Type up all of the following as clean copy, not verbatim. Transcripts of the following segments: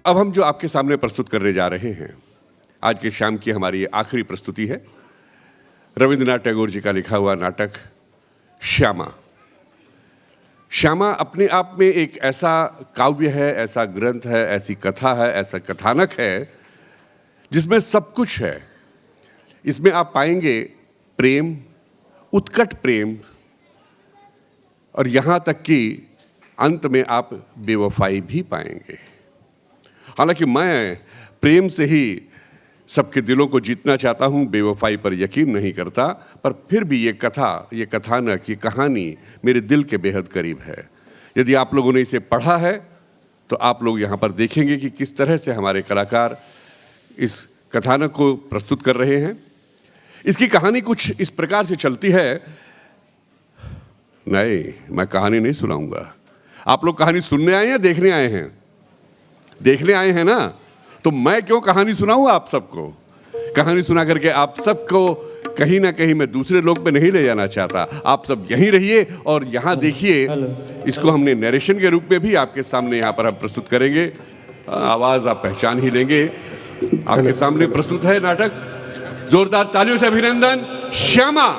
अब हम जो आपके सामने प्रस्तुत करने जा रहे हैं, आज के शाम की हमारी ये आखिरी प्रस्तुति है रविंद्रनाथ टैगोर जी का लिखा हुआ नाटक श्यामा। श्यामा अपने आप में एक ऐसा काव्य है, ऐसा ग्रंथ है, ऐसी कथा है, ऐसा कथानक है जिसमें सब कुछ है। इसमें आप पाएंगे प्रेम, उत्कट प्रेम, और यहाँ तक कि अंत में आप बेवफाई भी पाएंगे। हालांकि मैं प्रेम से ही सबके दिलों को जीतना चाहता हूँ, बेवफाई पर यकीन नहीं करता, पर फिर भी ये कथा, ये कथानक, ये कहानी मेरे दिल के बेहद करीब है। यदि आप लोगों ने इसे पढ़ा है तो आप लोग यहाँ पर देखेंगे कि किस तरह से हमारे कलाकार इस कथानक को प्रस्तुत कर रहे हैं। इसकी कहानी कुछ इस प्रकार से चलती है। नहीं, मैं कहानी नहीं सुनाऊंगा। आप लोग कहानी सुनने आए हैं या देखने आए हैं? देखने आए हैं ना, तो मैं क्यों कहानी सुनाऊं आप सबको? कहानी सुना करके आप सबको कहीं ना कहीं मैं दूसरे लोक पे नहीं ले जाना चाहता। आप सब यहीं रहिए और यहाँ देखिए। इसको हमने नरेशन के रूप में भी आपके सामने यहाँ पर हम प्रस्तुत करेंगे। आवाज आप पहचान ही लेंगे। आपके सामने प्रस्तुत है नाटक। जोरदार तालियों से अभिनंदन, Shyama.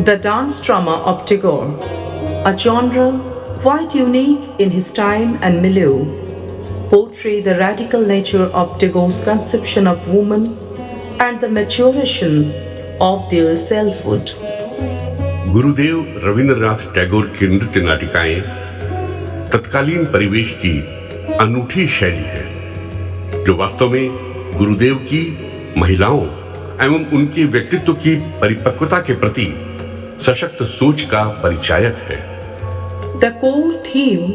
The dance drama of Tagore, a genre quite unique in his time and milieu, portray the radical nature of Tagore's conception of woman and the maturation of their selfhood. Gurudev Rabindranath Tagore की नृत्य नाटिकाएं तत्कालीन परिवेश की अनूठी शैली है, जो वास्तव में गुरुदेव की महिलाओं एवं उनके व्यक्तित्व की परिपक्वता के प्रति सशक्त सोच का परिचायक है। The core theme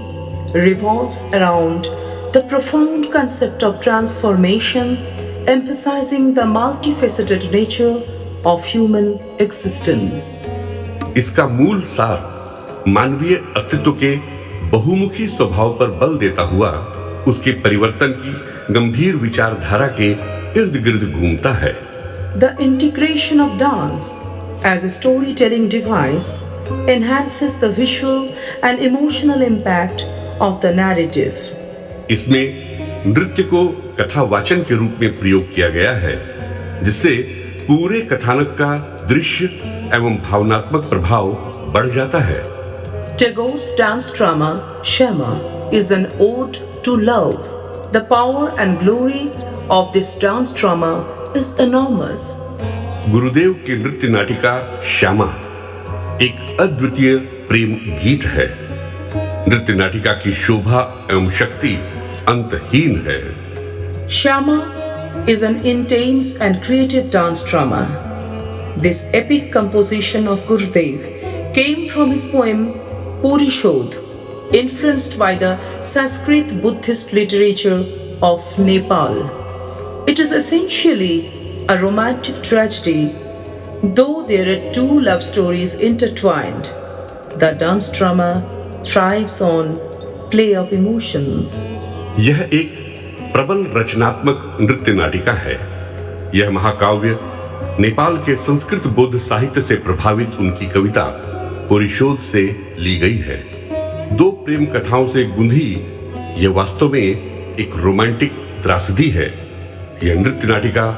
revolves around the profound concept of transformation, emphasizing the multifaceted nature of human existence. इसका मूल सार मानवीय अस्तित्व के बहुमुखी स्वभाव पर बल देता हुआ उसके परिवर्तन की गंभीर विचारधारा के इर्द गिर्द घूमता है। The integration of dance as a storytelling device enhances the visual and emotional impact of the narrative. इसमें नृत्य को कथावाचन के रूप में प्रयोग किया गया है, जिससे पूरे कथानक का दृश्य एवं भावनात्मक प्रभाव बढ़ जाता है। Tagore's dance drama Shama is an ode to love. The power and glory of this dance drama is enormous. गुरुदेव की नृत्य नाटिका श्यामा एक अद्वितीय प्रेम गीत है। नृत्य नाटिका की शोभा एवं शक्ति अंतहीन है। Shama is an intense and creative dance drama. This epic composition of Gurudev came from his poem Purishod, influenced by the Sanskrit Buddhist literature of Nepal. It is essentially a romantic tragedy, though there are two love stories intertwined. The dance drama thrives on play of emotions. यह एक प्रबल रचनात्मक नृत्य नाटिका है। यह महाकाव्य नेपाल के संस्कृत बौद्ध साहित्य से प्रभावित उनकी कविता पुरिशोध से ली गई है। दो प्रेम कथाओं से गुंधी यह वास्तव में एक रोमांटिक त्रासदी है। यह नृत्य नाटिका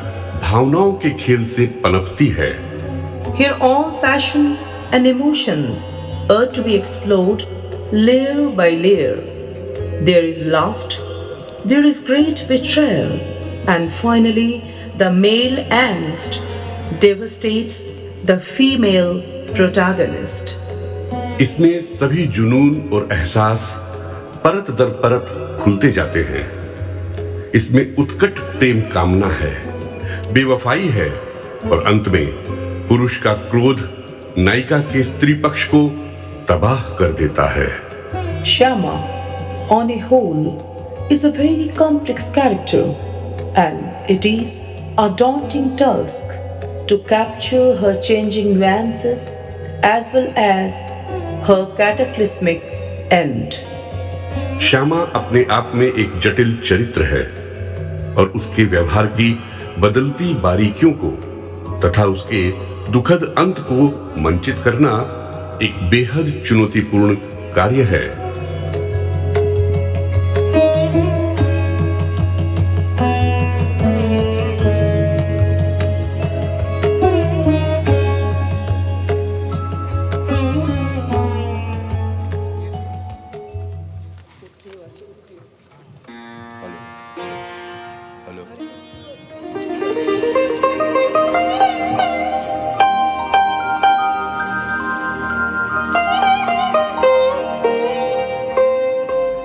भावनाओं के खेल से पनपती है। Here all passions and emotions are to be explored layer by layer. There is lust, there is great betrayal, and finally the male angst devastates the female protagonist. इसमें सभी जुनून और एहसास परत दर परत खुलते जाते हैं। इसमें उत्कट प्रेम कामना है, बेवफाई है, और अंत में पुरुष का क्रोध नायिका के स्त्री पक्ष को तबाह कर देता है। Shama, on a whole, is a very complex character, and it is a daunting task to capture her changing nuances as well as her cataclysmic end. Shyama अपने आप में एक जटिल चरित्र है और उसके व्यवहार की बदलती बारीकियों को तथा उसके दुखद अंत को मंचित करना एक बेहद चुनौतीपूर्ण कार्य है।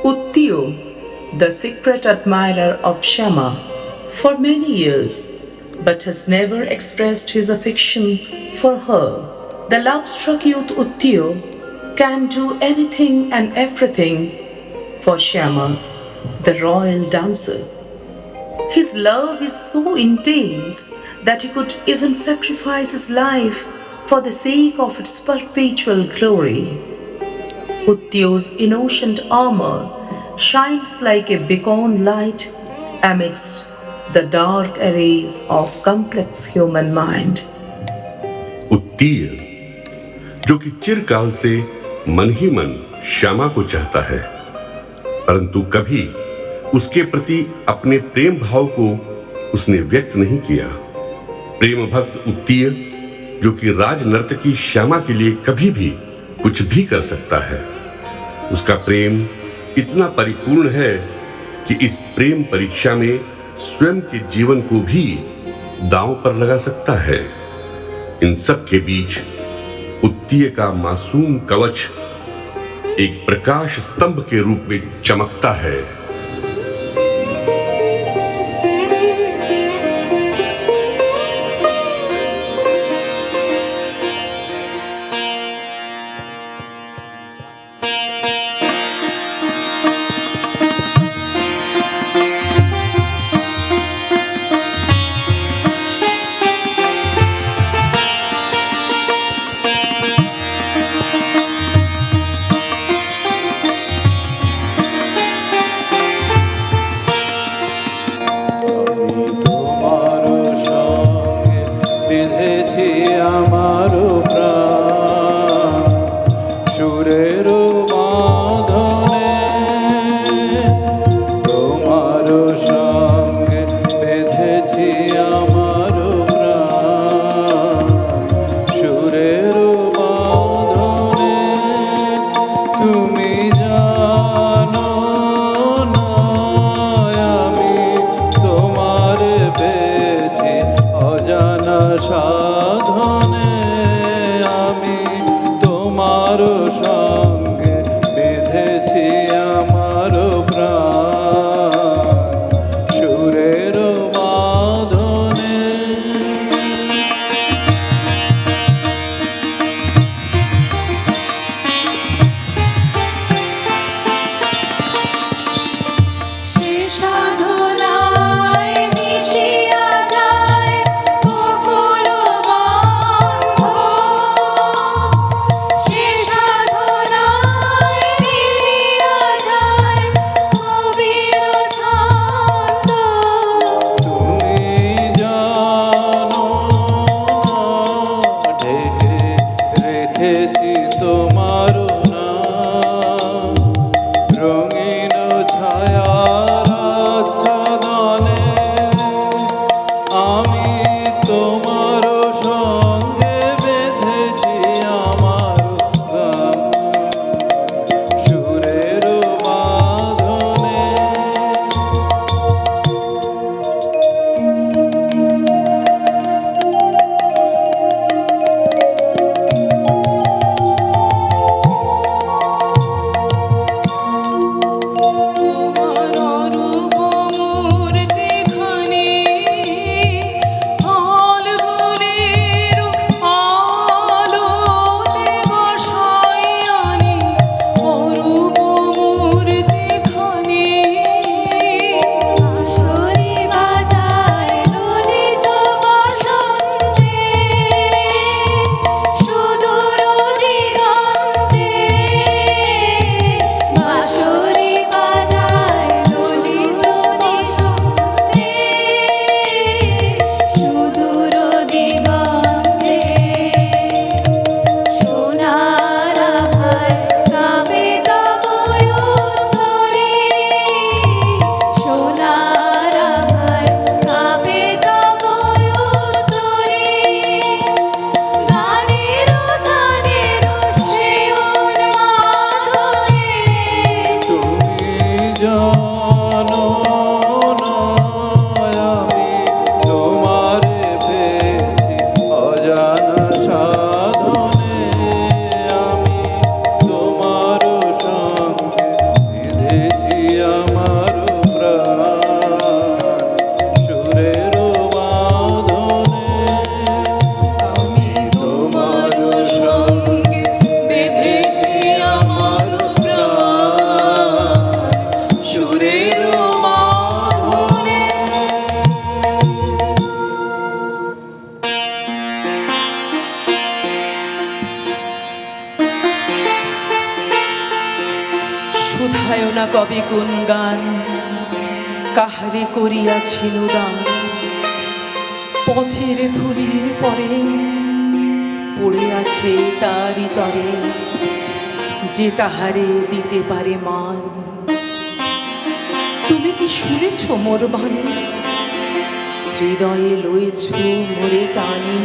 Uttio, the secret admirer of Shama for many years, but has never expressed his affection for her. The love-struck youth Uttio can do anything and everything for Shama, the royal dancer. His love is so intense that he could even sacrifice his life for the sake of its perpetual glory. Uttio's innocent armor shines like a beacon light amidst the dark arrays of complex human mind. उत्तीय, जो कि चिरकाल से मन ही मन श्यामा को चाहता है, परंतु कभी उसके प्रति अपने प्रेम भाव को उसने व्यक्त नहीं किया। प्रेम भक्त उत्तीय, जो कि राज नर्तकी श्यामा के लिए कभी भी कुछ भी कर सकता है, उसका प्रेम इतना परिपूर्ण है कि इस प्रेम परीक्षा में स्वयं के जीवन को भी दांव पर लगा सकता है। इन सब के बीच उत्तीय का मासूम कवच एक प्रकाश स्तंभ के रूप में चमकता है। সাধনায় মিশিয়া যায় বকুল কবে কোন গান কাহারে করিয়াছিল দান, পথের ধুলির পরে পড়ে আছে তারি তরে, যে তাহারে দিতে পারে মান। তুমি কি শুনেছ মোর বাণী, হৃদয়ে লয়েছ মোরে টানি,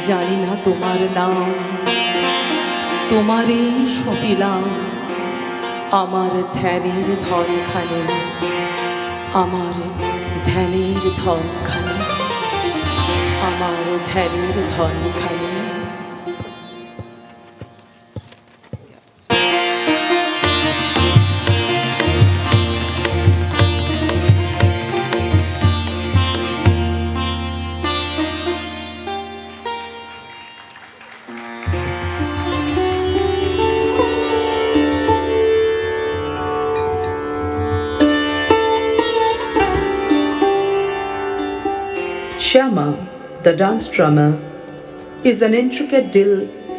জানি না তোমার নাম, তোমারে সপিলাম আমার ধ্যানের ধনখানে, আমার ধ্যানের ধনখানে, আমার ধ্যানের ধনখানে। Shyama, the dance drummer, is an intricate deal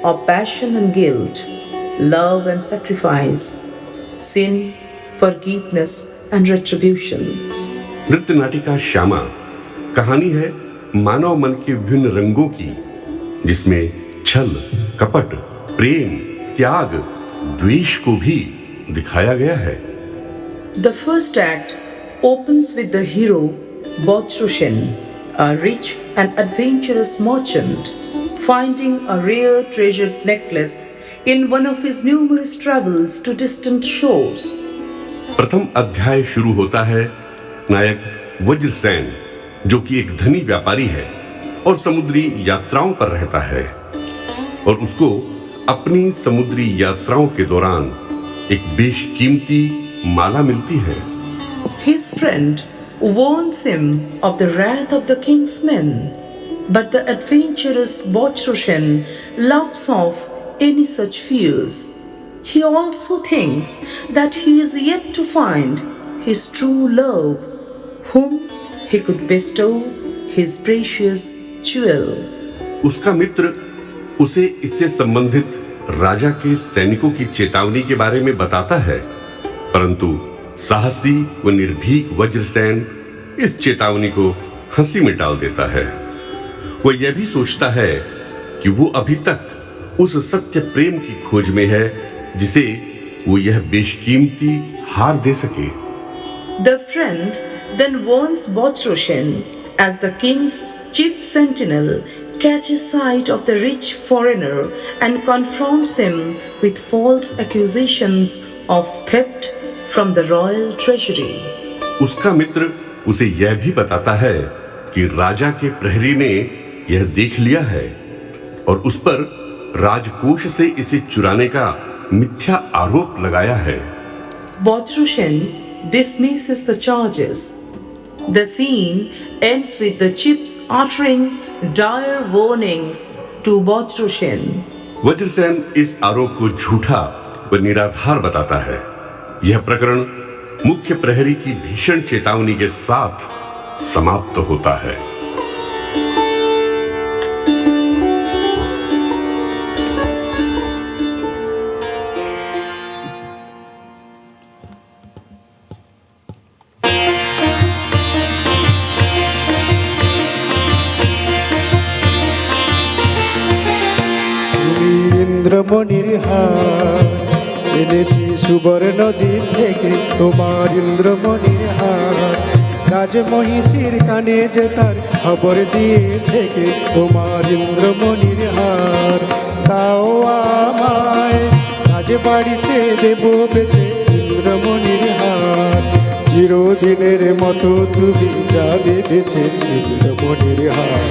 of passion and guilt, love and sacrifice, sin, forgiveness, and retribution. नृत्य नाटिका श्यामा कहानी है मानव मन के विभिन्न रंगों की, जिसमें छल, कपट, प्रेम, त्याग, द्वेष को भी दिखाया गया है। The first act opens with the hero Botrushen, a rich and adventurous merchant, finding a rare treasured necklace in one of his numerous travels to distant shores. प्रथम अध्याय शुरू होता है नायक वज्रसेन, जो कि एक धनी व्यापारी है और समुद्री यात्राओं पर रहता है, और उसको अपनी समुद्री यात्राओं के दौरान एक बेशकीमती माला मिलती है। His friend warns him of the wrath of the king's men, but the adventurous Botrushen laughs off any such fears. He also thinks that he is yet to find his true love, whom he could bestow his precious jewel. उसका मित्र उसे इससे संबंधित राजा के सैनिकों की चेतावनी के बारे में बताता है, परंतु साहसी व निर्भीक वज्रसेन इस चेतावनी को हंसी में टाल देता है। वह यह भी सोचता है कि वो अभी तक उस सत्य प्रेम की खोज में है जिसे वो यह बेशकीमती हार दे सके। The friend then warns Botrushen as the king's chief sentinel catches sight of the rich foreigner and confronts him with false accusations of theft from the royal treasury. उसका मित्र उसे यह भी बताता है कि राजा के प्रहरी ने यह देख लिया है और उस पर राजकोष से इसे चुराने का मिथ्या आरोप लगाया है। Botrushen dismisses the charges. The scene ends with the chiefs uttering dire warnings to Botrushen. Vajrasen इस आरोप को झूठा व निराधार बताता है। यह प्रकरण मुख्य प्रहरी की भीषण चेतावनी के साथ समाप्त होता है। ইন্দ্রমণির হার এনেছি সুবর্ণ দ্বীপ থেকে, তোমার ইন্দ্রমণির হার রাজ মহিষীর কানে যে তার খবর দিয়েছে কে, তোমার ইন্দ্রমণির হার তাও আমায় রাজ বাড়িতে দেব বেঁচে ইন্দ্রমণির হার, চিরদিনের মতো তুমি যাবে বেঁচে ইন্দ্রমণির হার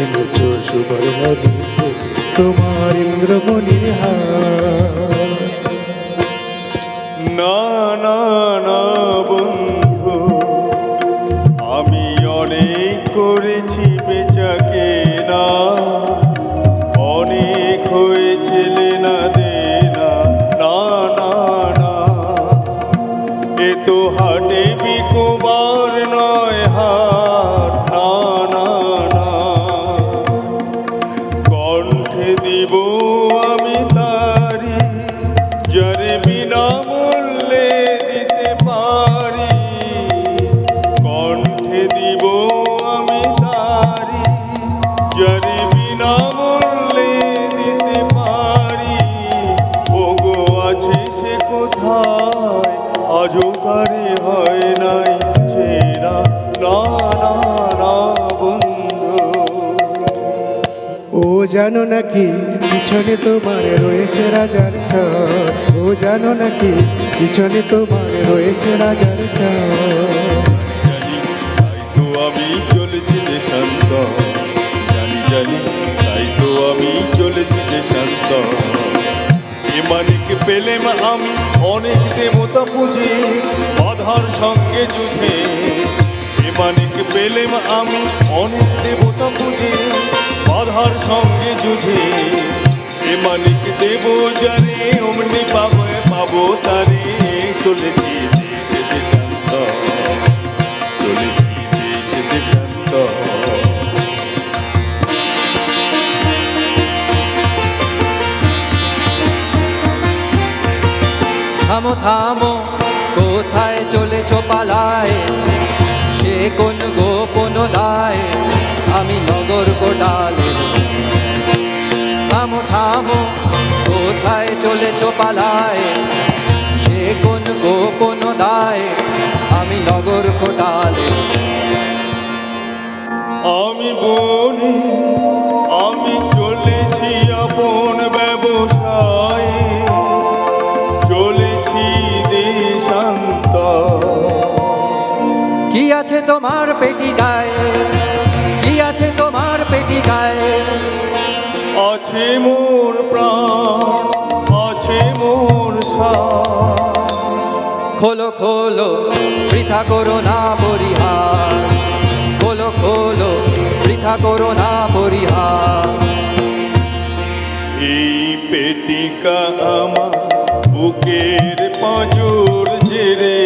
এনেছ সুবর্ণ দ্বীপ থেকে, তোমার ইন্দ্রমণির হার। না না না বন্ধু, আমি অনেক করেছি বেচাকে না, অনেক হয়েছে লেনা দেনা, না না না, এ তো হাটে বিকোবার নয় হাট, না না না, কণ্ঠে দিব আমি তা জানো নাকি পিছনে তোমার রয়েছে রাজার চর, ও জানো নাকি পিছনে তোমার রয়েছে রাজার চর। তাই তো আমি চলেছি দেশান্ত, জানি তাই তো আমি চলেছি দেশান্ত। মানিক পেলেম আমি অনেক দেবতা পুজে, বাধার সঙ্গে যুঝে। মানিক পেলেম আমি অনেক দেবতা পুজে, বাধার সঙ্গে যুঝে। মানিক দেব যারে অমনি পাবো তারে। চলেছি দেশে দেশান্ত, চলেছি দেশে দেশান্ত। থামো থামো কোথায় চলেছ পালায়, সে কোন গোপন দায় আমি নগর কোটালে। থামো থামো কোথায় চলেছ পালায়, সে কোন গোপন দায় আমি নগর কোটালে। আমি বলি আমি চলেছি আপন ব্যবসায়, চলেছি দেশান্ত। কি আছে তোমার পেটি গায়ে, কি আছে তোমার পেটি গায়ে? আছে মোর প্রাণ, আছে মোর শ্বাস। খোলো খোলো বৃথা করো না পরিহার, খোলো খোলো বৃথা করো না পরিহার। এই পেটিকা আমার বুকের পাঁজর জেরে,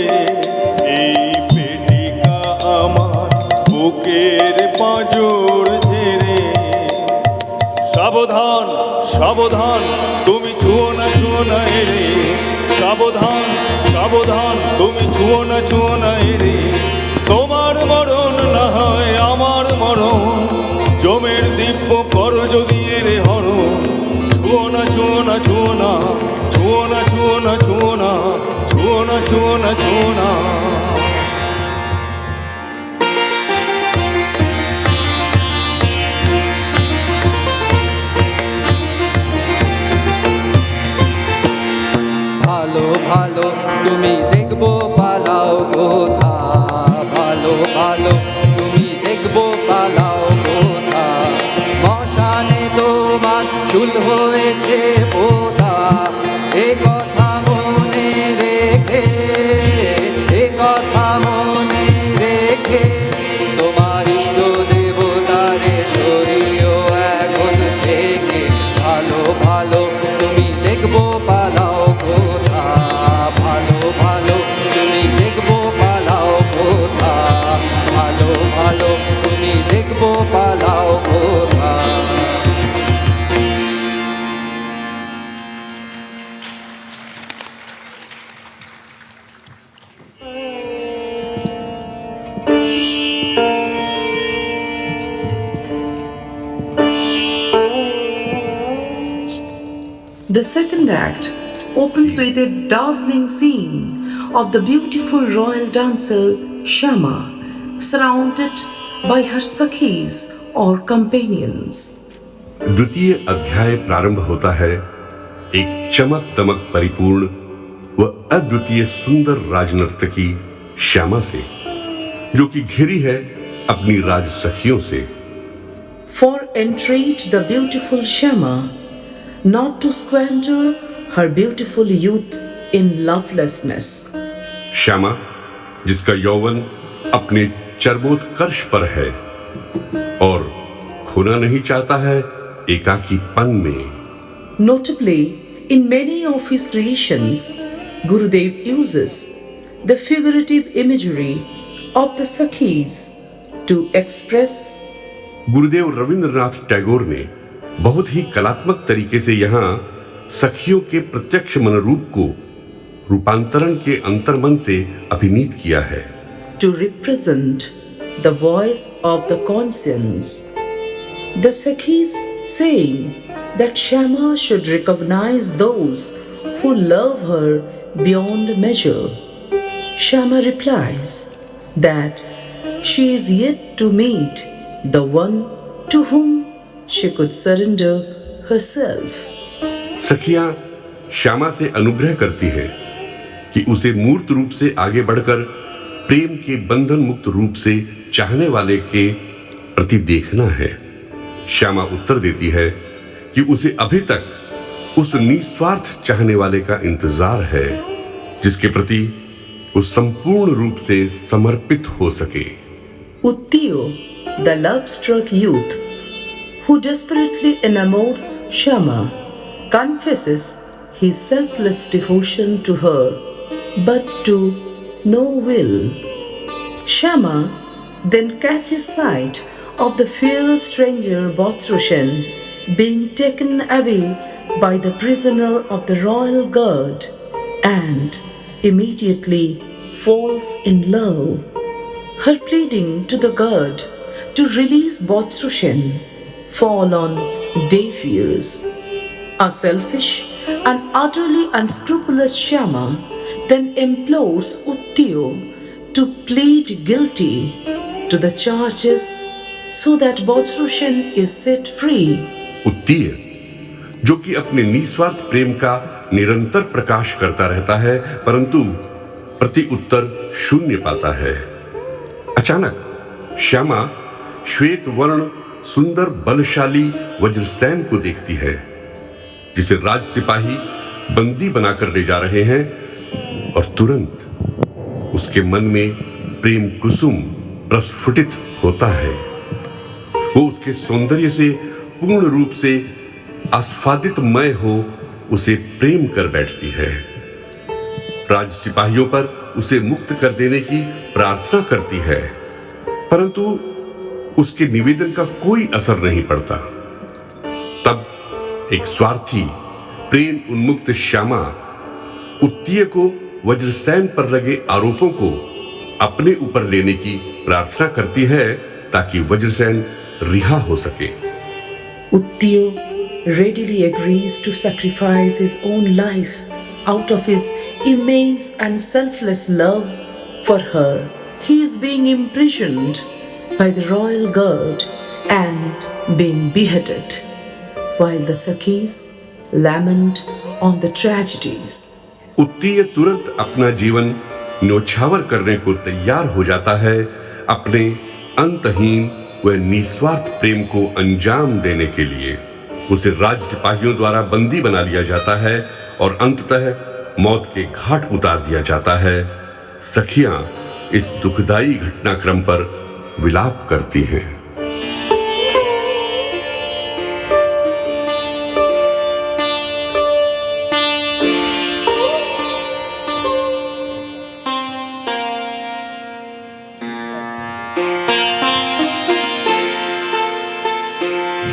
এই পেটিকা আমার বুকের পাঁজর জেরে। সাবধান সাবধান তুমি ছুঁয়ো না এরে, সাবধান সাবধান তুমি ছুঁয়ো না এরে। তোমার মরণ না হয় আমার মরণ, জমের দিব্য কর যদি এরে হরণ। ছুঁয়ো না ছুঁয়ো না ছুঁয়ো না ছুঁয়ো না ছুঁয়ো না ছুঁয়ো না ছুঁয়ো না ছুঁয়ো না ছুঁয়ো না। ভালো ভালো তুমি দেখবো পালাও কোথা, ভালো ভালো তুমি দেখবো পালাও কোথা। মশানে তোমার চুল হয়েছে পোতা, এ কথা মনে রেখে, এ কথা মনে রেখে। তোমার ইষ্ট দেবতারে সরিও এখন থেকে, ভালো ভালো তুমি দেখবো পালাও কোথা, ভালো ভালো তুমি দেখবো পালাও কোথা, ভালো ভালো তুমি দেখবো পালাও কোথা। The second act opens with a dazzling scene of the beautiful royal dancer Shama, surrounded by her sakhis or companions. द्वितीय अध्याय प्रारंभ होता है एक चमक दमक परिपूर्ण व अद्वितीय सुंदर राजनर्तकी श्यामा से, जो कि घिरी है अपनी राज सखियों से। For entreat the beautiful Shama not to squander her beautiful youth in lovelessness. Shyama जिसका यौवन अपने चरमोत्कर्ष पर है और खोना नहीं चाहता है एकाकीपन में। Notably, in many of his creations, Gurudev uses the figurative imagery of the Sakhis to express Gurudev Rabindranath Tagore ने बहुत ही कलात्मक तरीके से यहाँ सखियों के प्रत्यक्ष मनरूप को रूपांतरण के अंतर्मन से अभिनीत किया है। to represent the voice of the conscience. The Sakhis saying that Shama should recognize those who love her beyond measure. Shama replies that she is yet to meet the one to whom she could surrender herself. सखियां श्यामा से अनुग्रह करती है कि उसे मूर्त रूप से आगे बढ़कर प्रेम के बंधन मुक्त रूप से चाहने वाले के प्रति देखना है। श्यामा उत्तर देती है कि उसे अभी तक उस निस्वार्थ चाहने वाले का इंतजार है जिसके प्रति वो संपूर्ण रूप से समर्पित हो सके। Uttiyo, the love-struck youth who desperately enamors Shama, confesses his selfless devotion to her, but to no will. Shama then catches sight of the fair stranger Botrushan being taken away by the prisoner of the royal guard and immediately falls in love. Her pleading to the guard to release Botrushan fall on deaf ears. A selfish and utterly unscrupulous Shama then implores Uttiyo to plead guilty to the charges so that Botrushan is set free. उत्तीय जो कि अपने निस्वार्थ प्रेम का निरंतर प्रकाश करता रहता है परंतु प्रति उत्तर शून्य पाता है। अचानक श्यामा श्वेत वर्ण सुंदर बलशाली वज्रसेन को देखती है जिसे राज सिपाही बंदी बनाकर ले जा रहे हैं और तुरंत उसके मन में प्रेम कुसुम प्रस्फुटित होता है। वो उसके सौंदर्य से पूर्ण रूप से आस्वादितमय हो उसे प्रेम कर बैठती है। राज सिपाहियों पर उसे मुक्त कर देने की प्रार्थना करती है परंतु उसके निवेदन का कोई असर नहीं पड़ता। तब एक स्वार्थी प्रेम उन्मुक्त श्यामा उत्तीय को वज्रसेन पर लगे आरोपों को अपने ऊपर लेने की प्रार्थना करती है ताकि वज्रसेन रिहा हो सके। Uttiyo readily agrees to sacrifice his own life out of his immense and selfless love for her. He is being imprisoned by the royal guard and being beheaded, while the Sakhis lament on the tragedies. उत्तीय तुरंत अपना जीवन न्योछावर करने को तैयार हो जाता है अपने अंतहीन व निस्वार्थ प्रेम को अंजाम देने के लिए। उसे राज सिपाहियों द्वारा बंदी बना लिया जाता है और अंततः मौत के घाट उतार दिया जाता है। सखियां इस दुखदाई घटनाक्रम पर विलाप करती हैं।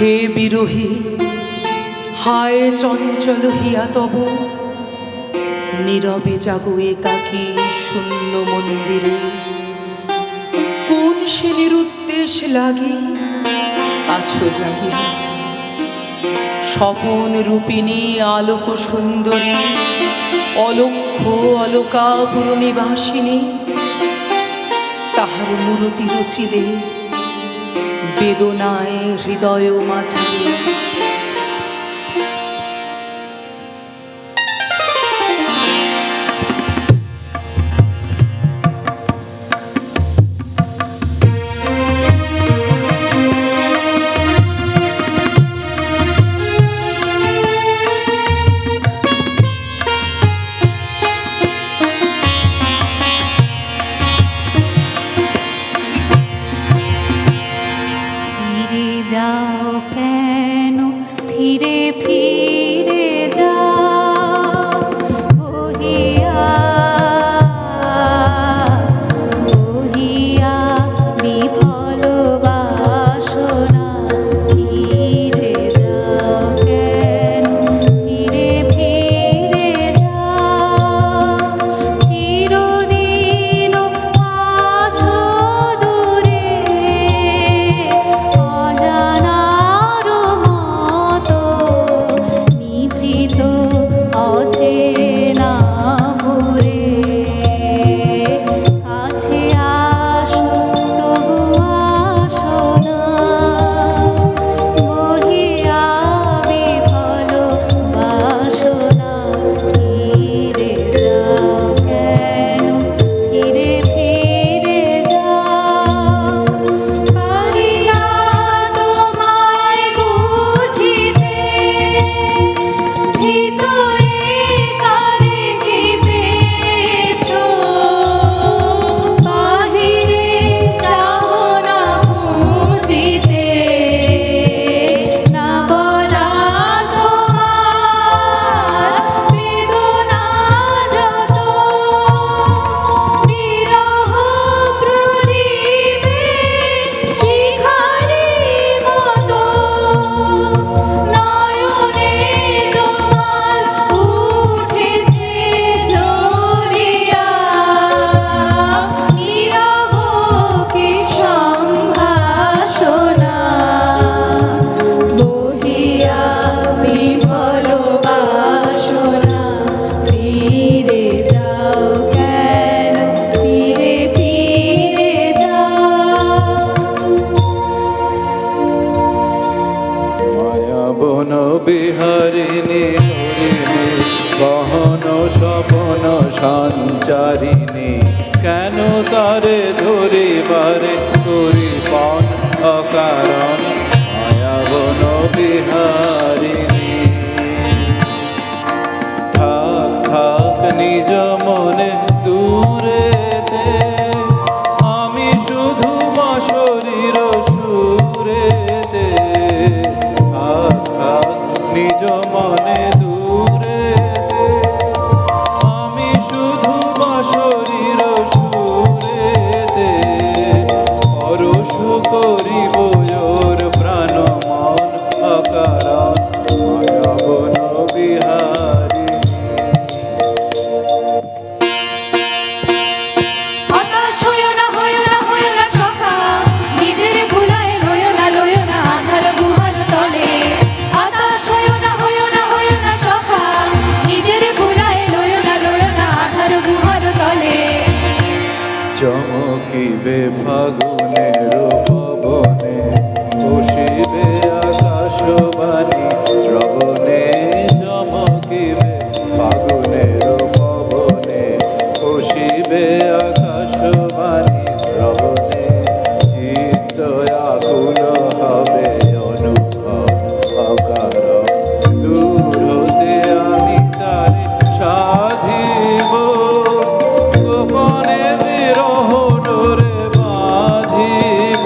হে বিরোহী হায় চঞ্চল হিয়া তব নীরবে জাগো একাকী শূন্য মন্দিরে কোন সে নিরুদ্দেশ লাগি আছো জাগিয়া স্বপন রূপিণী আলোক সুন্দরী অলক্ষ্য অলকাপুর নিবাসিনী তাহার মূরতি রচিলে বেদনায় হৃদয় মাঝারে যাও কেন ফিরে ফিরে যাও বহিয়া বহিয়া বিফল বাসনা ফিরে যাও কেন ফিরে ফিরে যাও চিরদিন আছো দূরে অজানার মতো বিহারিণী হরিণী গহন স্বপন সঞ্চারিণী কেন তারে ধরিবারে করিপন অকারণ মায়াবন বিহারিণী থাক থাক নিজ মনে দূরেতে আমি শুধু বাঁশরীর সুরেতে থাক থাক নিজ মনে দূরেতে আমি শুধু বাঁশরীর সুরেতে পরশ করিব ওর প্রাণ মন অকারণ মায়াবন বিহারিণী হতাশ হইও না সখা, নিজের ভুলায় লইও না আঁধার গুহার তলে। হতাশ হইও না সখা, নিজের ভুলায় লইও না আঁধার গুহার তলে। চমকিবে ফাগুনের পবনে বসিবে আকাশবাণী শ্রবণে চমকিবে ফাগুনের পবনে বসিবে আকাশবাণী শ্রবণে চিত্ত আকুল হবে অনুক্ষণ অকারণ দূর হতে আমি তারে সাধিব গোপনে বিরহ ডোরে বাঁধিব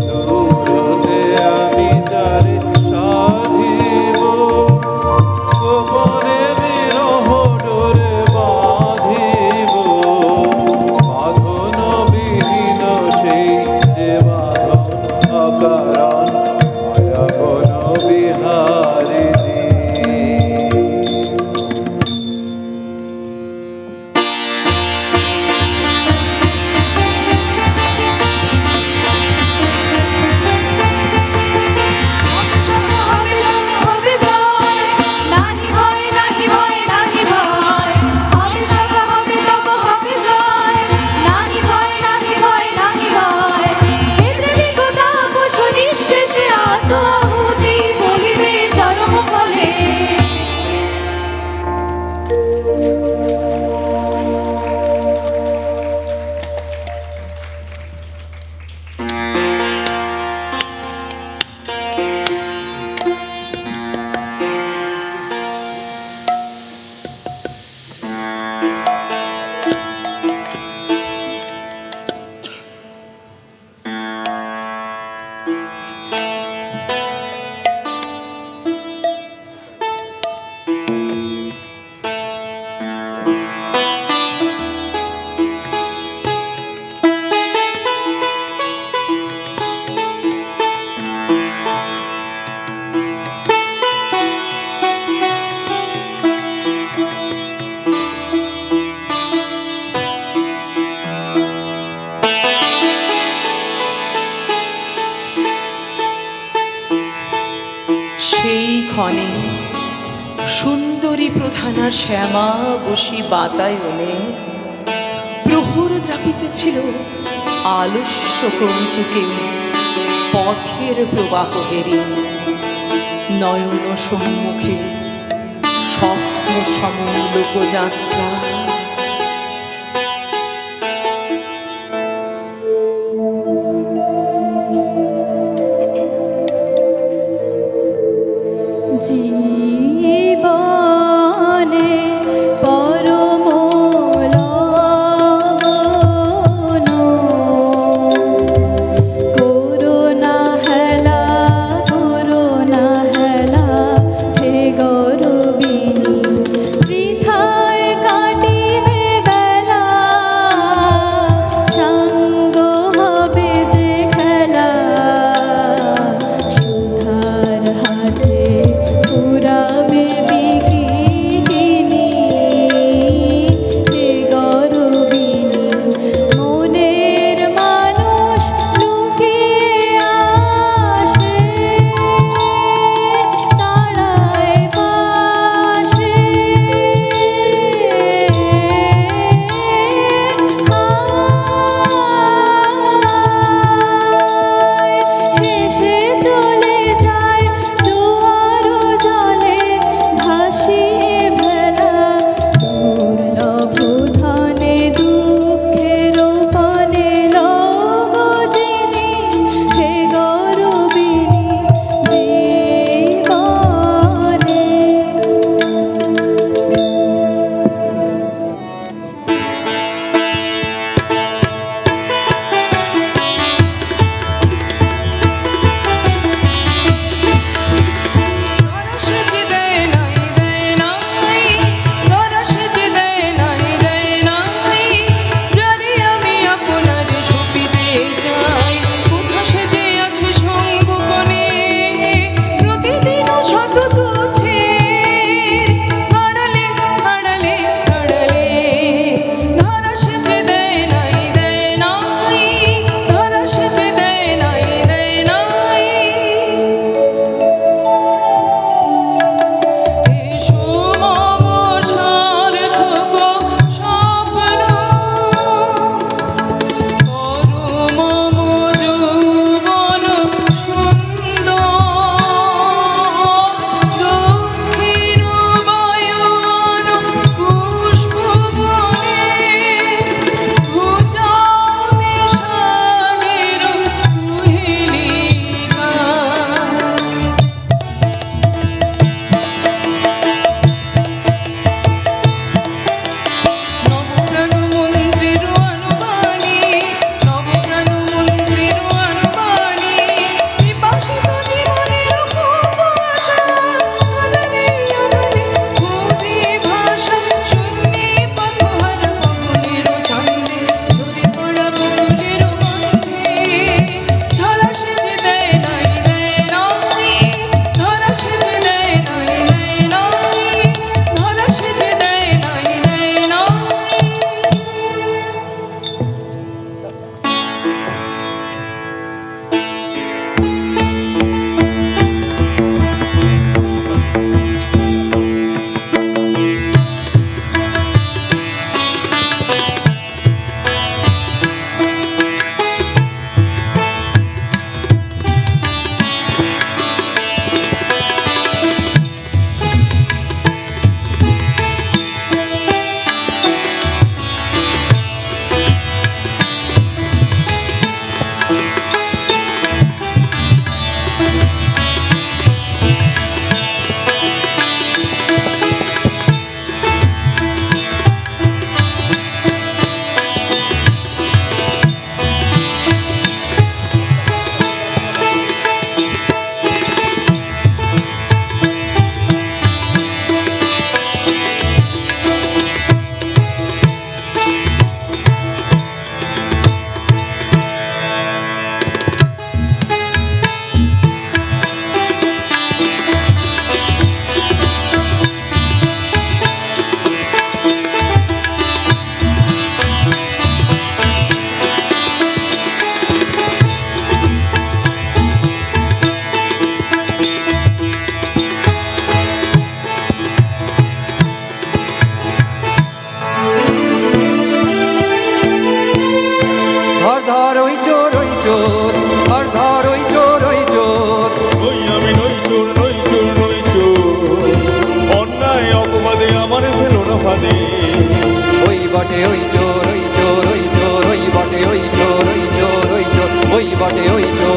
দূর হতে আমি তারে সাধিব গোপনে বিরহ ডোরে বাঁধিব বাঁধন বিহীন সেই যে বাঁধন অকারণ মায়াবন বিহারিণী হবে জয়, নাহি ভয়, নাহি ভয়, নাহি ভয়। হবে সখা, হবে তব হবে জয়, নাহি ভয়, নাহি ভয়, নাহি ভয়। হে প্রেমিক তাপস নিঃশেষে আত্ম আহুতি বলিবে চরম ফলে। সেই ক্ষণে সুন্দরী প্রধানা শ্যামা বসি বাতায়নে প্রহর চাপিতেছিল আলস্য কৌতুকে পথের প্রবাহ হেরি নয়ন সম্মুখে স্বপ্ন সমলোক যাত্রা। জীবনে পরম লগন করুণা হেলা হে গৌরবিনী বৃথায় কাটিবে বেলা সঙ্গ হবে যে খেলা সুধার হাটে পুরা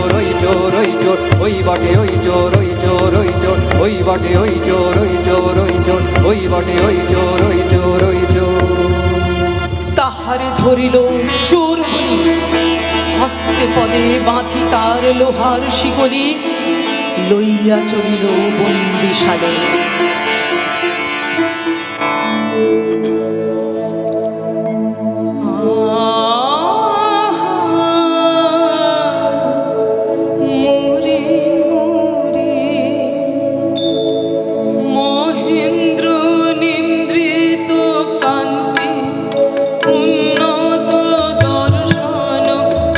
চোর ওই চোর ওই চোর ওই বটে ওই চোর ওই চোর ওই চোর ওই বটে ওই চোর ওই চোর ওই চোর ওই বটে ওই চোর ওই চোর ওই চোর। তাহার ধরিল চোর বলি, হস্তে পদে বাঁধি তার লোহার শিকলি, লইয়া চলিল বন্দিশালে। মোরে মোরে মহেন্দ্র নিন্দ্রিত কান্তি উন্নত দর্শন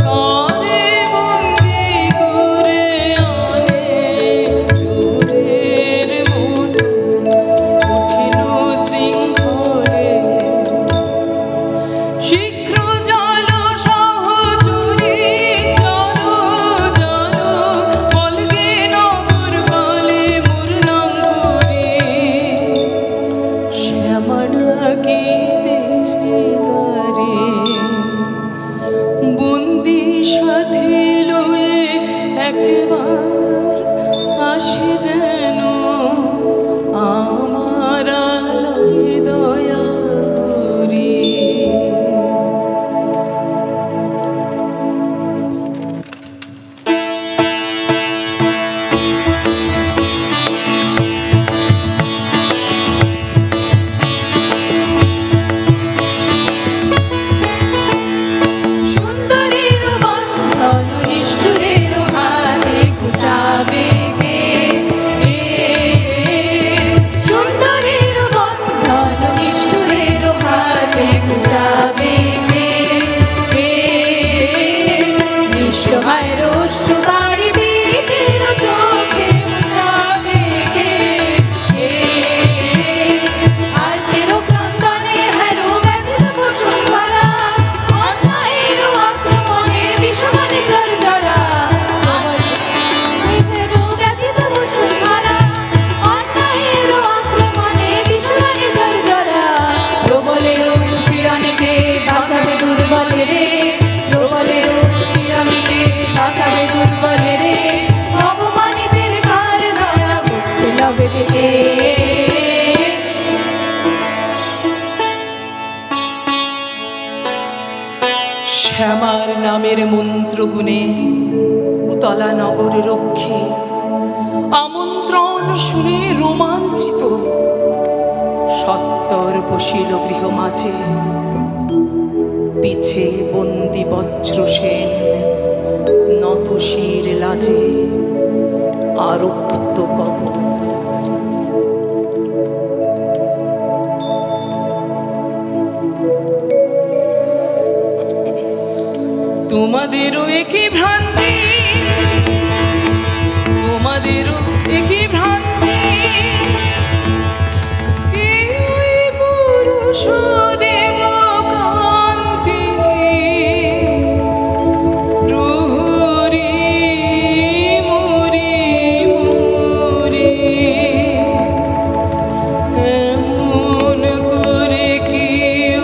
করে বন্দি করে আনে চোরের মতো উঠিল শৃঙ্খলে। শীঘ্র জল সহচরী জল জল বলগে নগর বলে মোর নাম করি, শ্যামা ডাকিতেছে দ্বারে বন্দি সাথে লয়ে একবার আসি যেন আমার আলোয় দয়া করি। সুন্দরীর বন্ধন নিষ্ঠুরের হাতে ঘুচাবে কে? সুন্দরীর বন্ধন নিষ্ঠুরের হাতে ঘুচাবে কে? নিঃসহায় রশ্রুকারী বীরের চোখে মুছাবে কে? আর তেরো ক্রন্দনে হেরো ব্যথিত বসুন্ধরা, অন্যায়ের আক্রমণে বিষমানে জর্জরা। হেরো ব্যথিত বসুন্ধরা, অন্যায়ের আক্রমণে বিষমানে জর্জরা। প্রবলের উৎপীড়নকে বাঁচাবে দুর্বলের, প্রবলের উৎপীড়নকে বাঁচাবে দুর্বলের। অপমানিতের কার দয়া মুক্তি লবে কে? শ্যামার নামের মন্ত্রগুণে উতলা নগর রক্ষী আমন্ত্রণ শুনে রোমাঞ্চিত সত্তর বসিল গৃহ মাঝে, পিছে বন্দি বজ্রসেন নত শির লাজে আরক্ত কবর। তোমাদেরও একই ভ্রান্তি, তোমাদেরও একই ভ্রান্তি, কেউই পুরুষ দেব কান্তি। প্রহরী মুরি মুরি এমন করে কি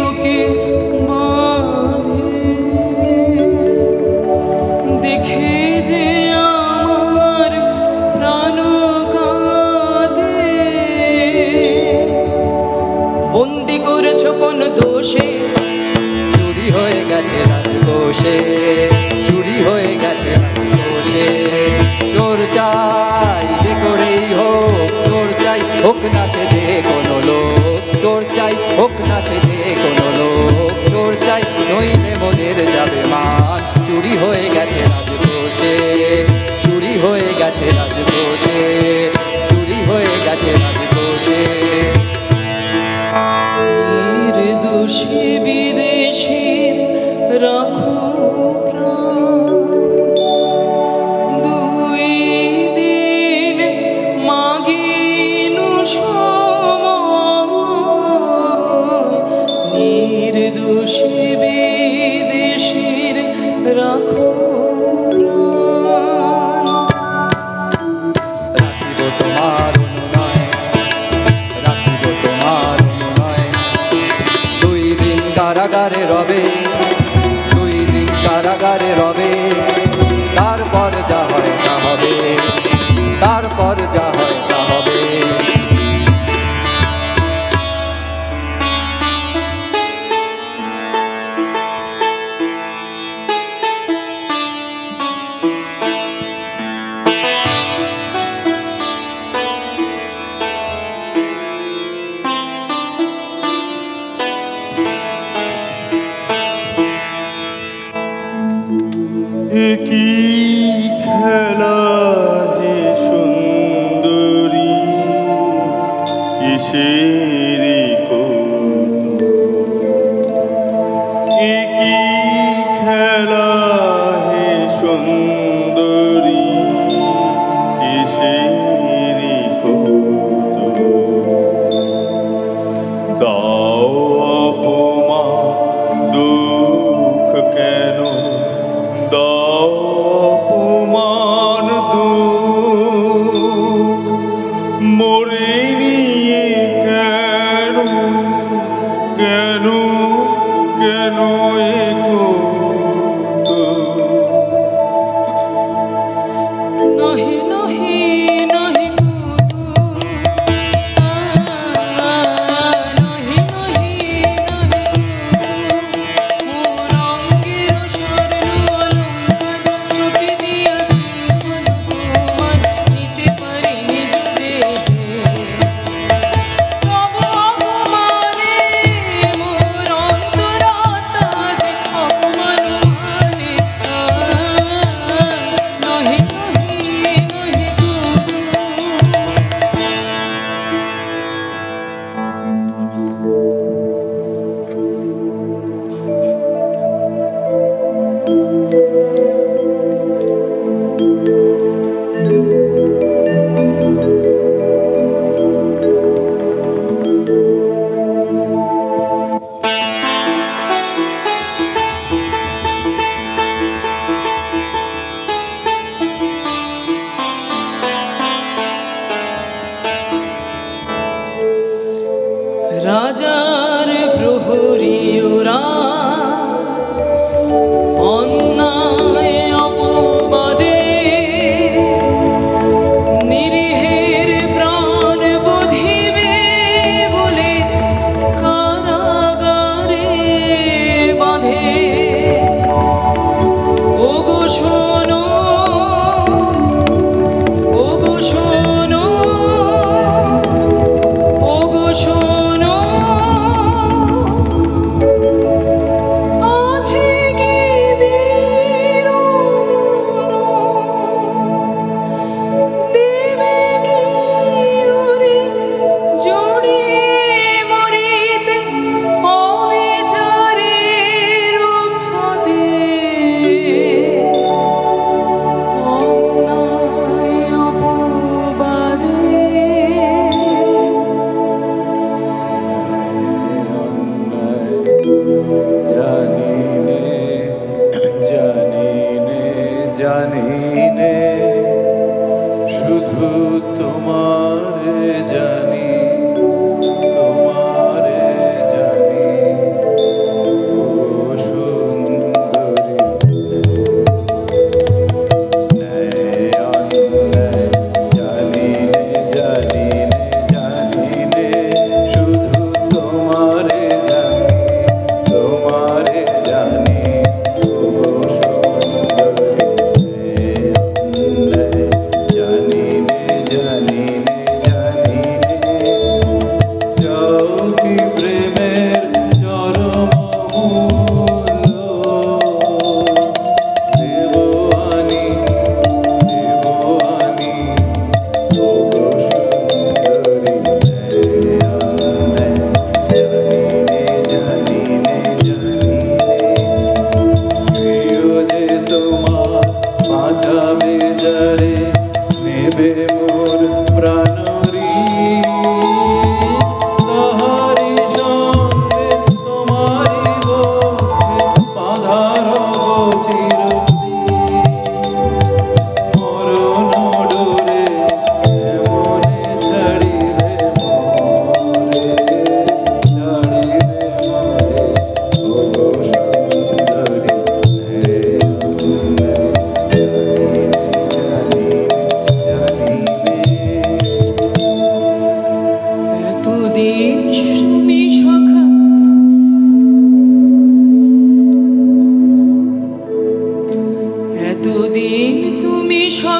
ওকে মারে, দেখে যে আমার প্রাণ কাঁদে। বন্দি করেছো কোন দোষে, চুরি হয়ে গেছে রাজকোষে, চুরি হয়ে গেছে রাজকোষে। চোর চাই যে করেই হোক, চোর চাই হোক না সে যে কোনো লোক, চোর চাই হোক না সে যে কোনো লোক, চোর চাই নইলে মোদের যাবে মান। চুরি হয়ে গেছে রাজকোষে, চুরি হয়ে গেছে রাজকোষে, চুরি হয়ে গেছে রাজকোষে। নির্দোষী বিদেশীর রাখো প্রাণ, দুই দিন মাগিনু সময়। নির্দোষী বিদেশীর রাখো প্রাণ। রাখিব তোমার অনুনয়, রাখিব তোমার অনুনয়। 2 দিন কারাগারে রবে, 2 দিন কারাগারে রবে, তারপর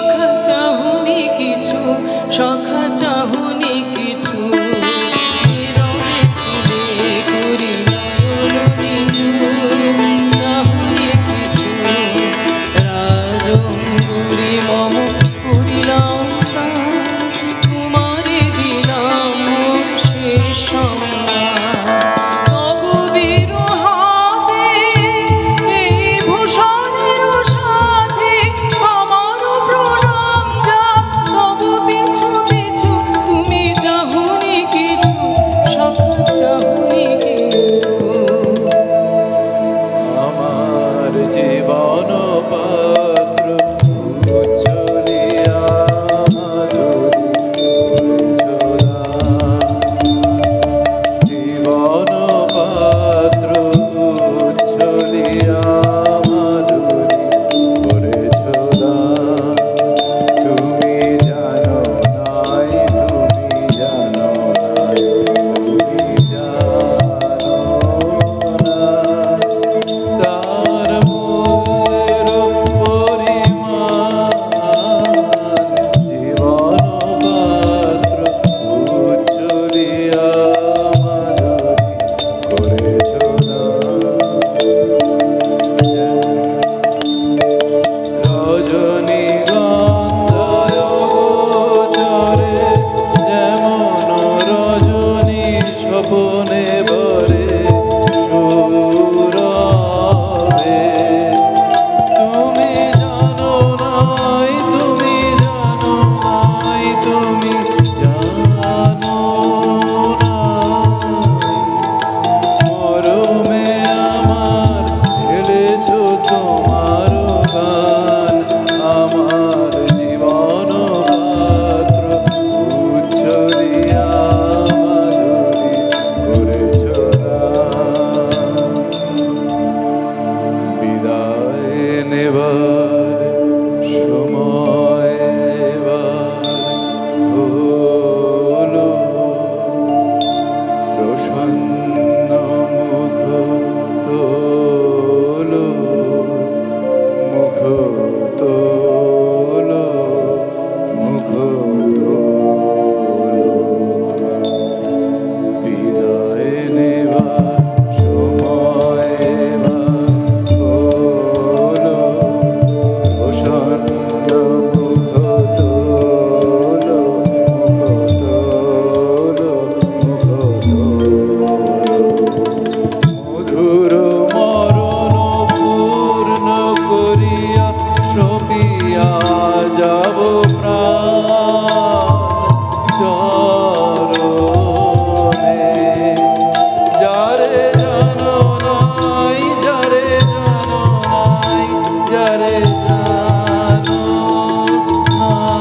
সখা চাহুনি কিছু, সখা চাহুনি কিছু, নীরবে ছিলে করি নয়ন নিঝুম, চাহুনি কিছু, রাজঙ্গুরি মম করিলাম প্রাণ, তোমারে দিলাম শেষ সম্মান। তব বিরহাতে এই ভূষণের সাথে আমার প্রণাম যা, তব পিছু পিছু তুমি চাহুনি কিছু, সখা চাহুনি কিছু। আমার জীবন পাত্র উজ্জ্বলিয়া মাধুরী করেছ দান। জীবন পাত্র উজ্জ্বলিয়া মাধুরী করেছ দান। তুমি জানো নাই, তুমি জানো নাই, তুমি জানো নাই তার মূল্যের পরিমাণ। জীবন পাত্র উজ্জ্বলিয়া মাধুরী করেছ রজনীগন্ধায় গোচরে যেমন রজনী স্বপনে বরে সুরভে। তুমি জানো নাই, তুমি জানো নাই, তুমি জানো নাই মরমে আমার ঢেলেছ তোমার গান। আমার জীবন পাত্র উজ্জ্বলিয়া মাধুরী করেছ দান। বিদায় নেবার সময় এবার হলো, প্রসন্ন মুখ তোলো, মুখ তোলো, মুখ তোলো। বিদায় নেবার সময় এবার হলো, প্রসন্ন মুখ তোলো, মুখ তোলো, মুখ তোলো। মধুর মরণ পূর্ণ করিয়া সপিয়া যাব প্রাণ চরণে। যারে জানো নাই, যারে জানো নাই, যারে জানো নাই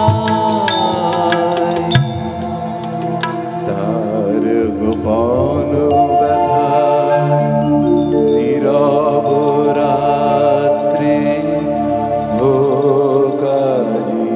তার গোপন ব্যথা নীরব রাত্রি হোক আজি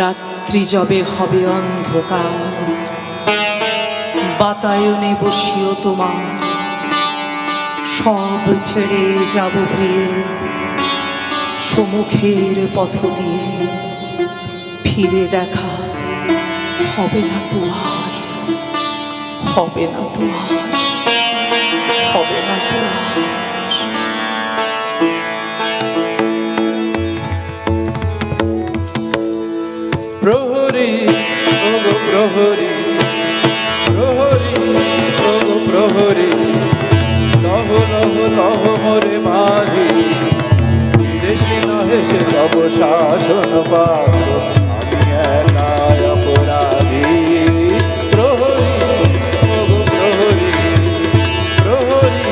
রাত্রি যবে হবে অন্ধকার, বাতায়নে বসিও তোমার, সব ছেড়ে যাব প্রিয়ে সম্মুখের পথ দিয়ে। ফিরে দেখা হবে না তো আর, হবে না তো আর, হবে না তো আর। প্রহরী ওগো প্রহরী, প্রহরী ওগো প্রহরী, লহ লহ লহ মোরে বাঁধি, দেশে নহে সে তব শাসন পাত্র, আমি একা অপরাধী। প্রহরী ওগো প্রহরী, প্রহরী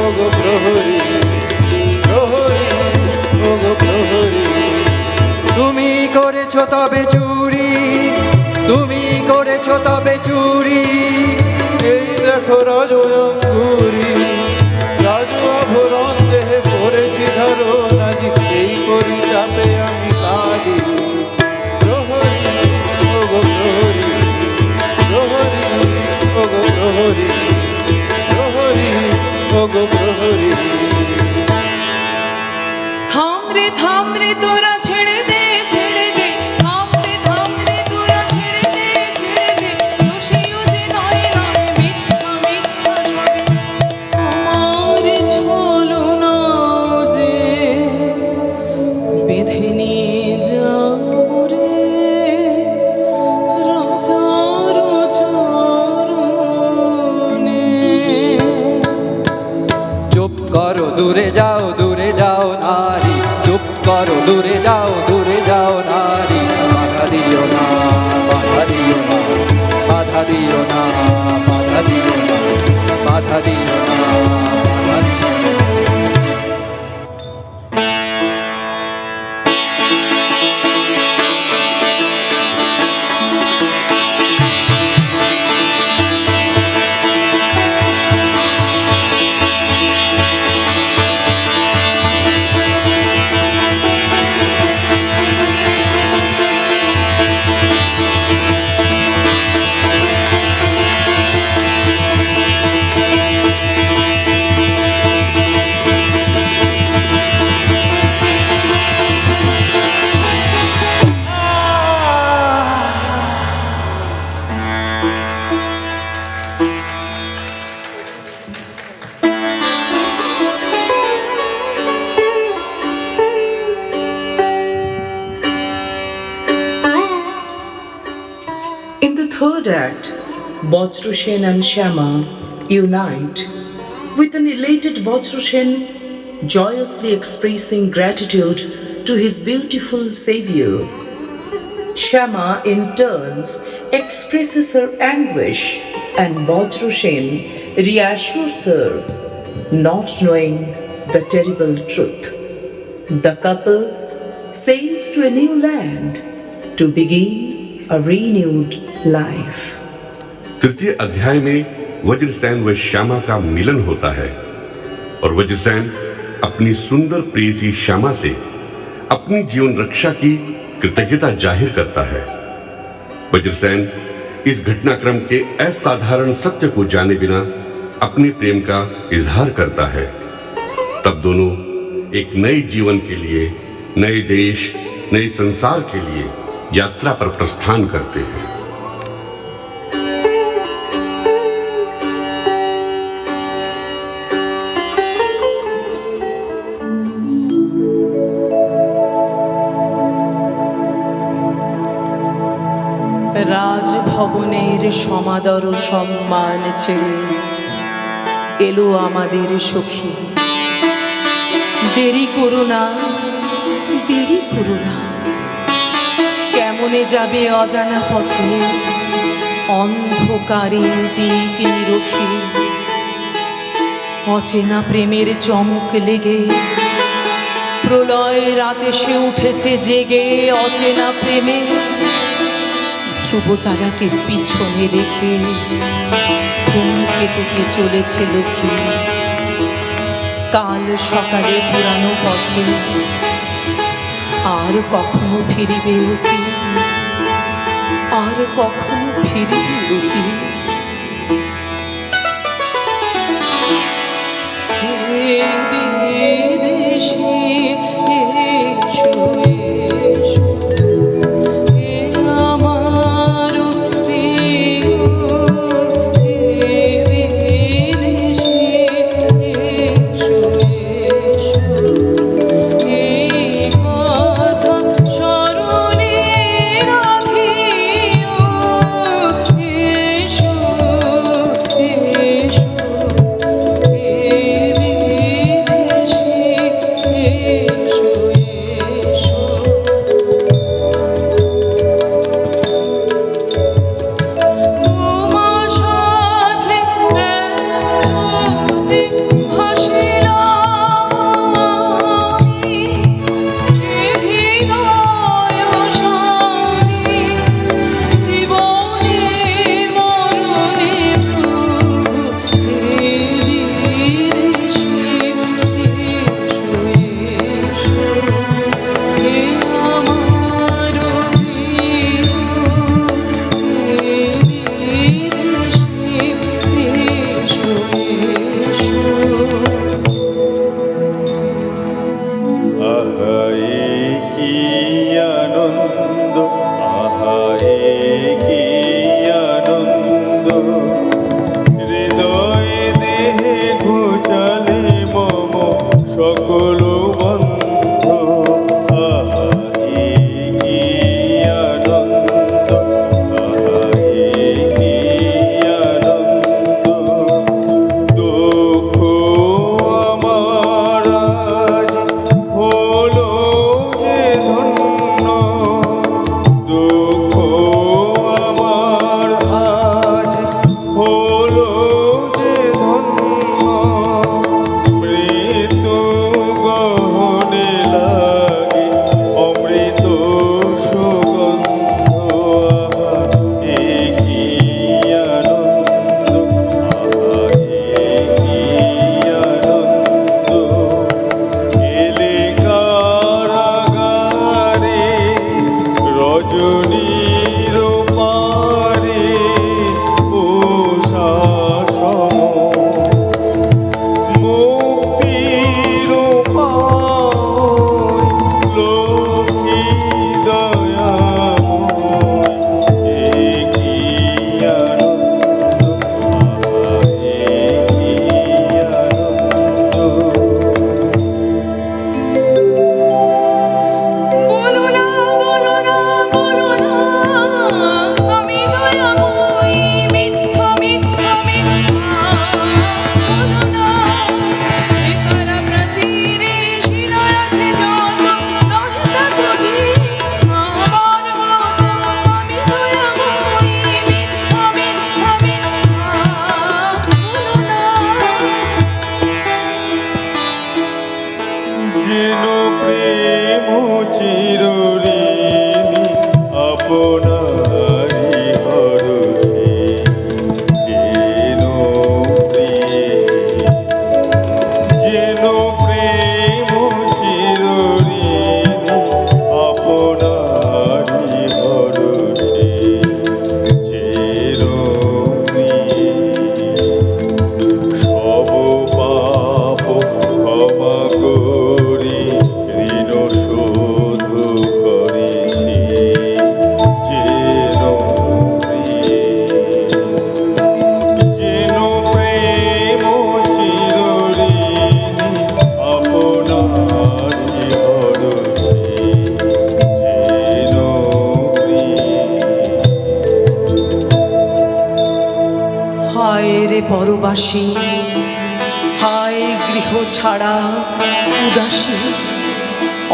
ওগো প্রহরী, প্রহরী ওগো প্রহরী। তুমি করেছ তবে চুরি, তুমি করেছ তবে চুরি। এই দেখো রাজয়ঙ্কুরি রাজু আভরণ দেহে করেছি ধারণ আজি এই করি চাপে আমি কাঁদি প্রহরী ওগো প্রহরী প্রহরী ওগো প্রহরী প্রহরী ওগো প্রহরী থাম রে তোরা ছেড়ে দে থাম রে তোরা ছেড়ে দে দোষীও যে নয় মিথ্যা সবে আমার ছলনা যে বেঁধে নিয়ে যাবো রে রাজার চরণে। চুপ করো দূরে যাও নারী চুপ করো দূরে যাও নারী বাধা দিও না বাধা দিও না বাধা দিও না বাধা দিও না বাধা দিও না বাধা দিও না। In the third act, Bajrushen and Shyama unite, with an elated Bajrushen joyously expressing gratitude to his beautiful savior. Shyama in turns expresses her anguish, and Bajrushen reassures her, not knowing the terrible truth. The couple sails to a new land to begin a renewed life. तृतीय अध्याय में वज्रसेन व श्यामा का मिलन होता है और वज्रसेन अपनी सुंदर प्रेयसी श्यामा से अपनी जीवन रक्षा की कृतज्ञता जाहिर करता है। वज्रसेन इस घटनाक्रम के असाधारण सत्य को जाने बिना अपने प्रेम का इजहार करता है। तब दोनों एक नए जीवन के लिए, नए देश, नए संसार के लिए यात्रा पर प्रस्थान करते हैं। রাজভবনের সমাদর সম্মান ছেড়ে এলো আমাদের সখী। দেরি করো না কেমনে যাবে অজানা পথে অন্ধকারে দিক নিরখী। অচেনা প্রেমের চমক লেগে প্রলয় রাতে সে উঠেছে জেগে। অচেনা প্রেমে ধ্রুব তারাকে পিছনে রেখে ধূমকেতুকে চলেছে লক্ষ্মী। কাল সকালে পুরানো পথে আর কখনো ফিরিবে কি, আর কখনো ফিরিবে কি। হে বিদেশী এসো এসো, হে আমার প্রিয়, হে বিদেশী এসো এসো, এই কথা স্মরণে রাখিও। এসো মাসি, হায় গৃহ ছাড়া উদাসী,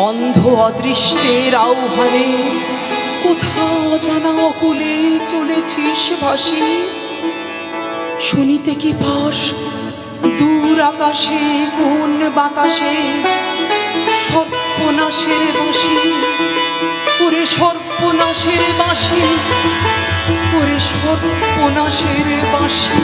অন্ধ অদৃষ্টের আহ্বানে কোথাও জানা অকুলে চলেছিস ভাসি। শুনিতে কি পাস দূর আকাশে কোন বাতাসে সর্বনাশের বাঁশি, ওরে সর্বনাশের বাঁশি, ওরে সর্বনাশের বাঁশি।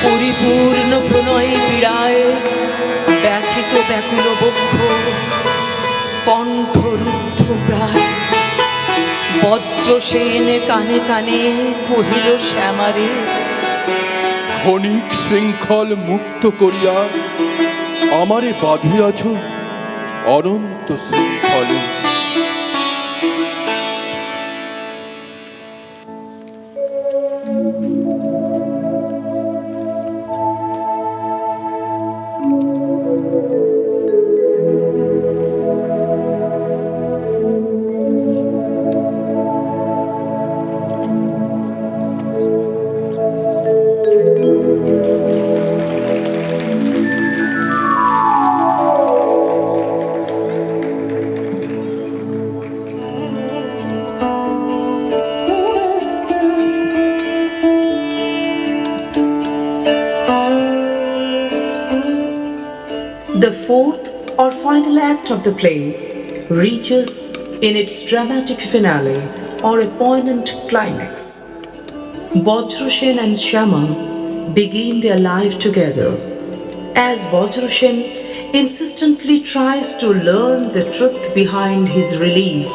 পরিপূর্ণ প্রণয় পীড়ায় ব্যথিত ব্যাকুল বক্ষ, কণ্ঠ রুদ্ধ প্রায় বজ্রসেন কানে কানে কহিল শ্যামারে, ক্ষণিক শৃঙ্খল মুক্ত করিয়া আমারে বাঁধিয়াছ অনন্ত শৃঙ্খলে। The fourth or final act of the play reaches in its dramatic finale or a poignant climax. Vajrasena and Shyama begin their life together. As Vajrasena insistently tries to learn the truth behind his release,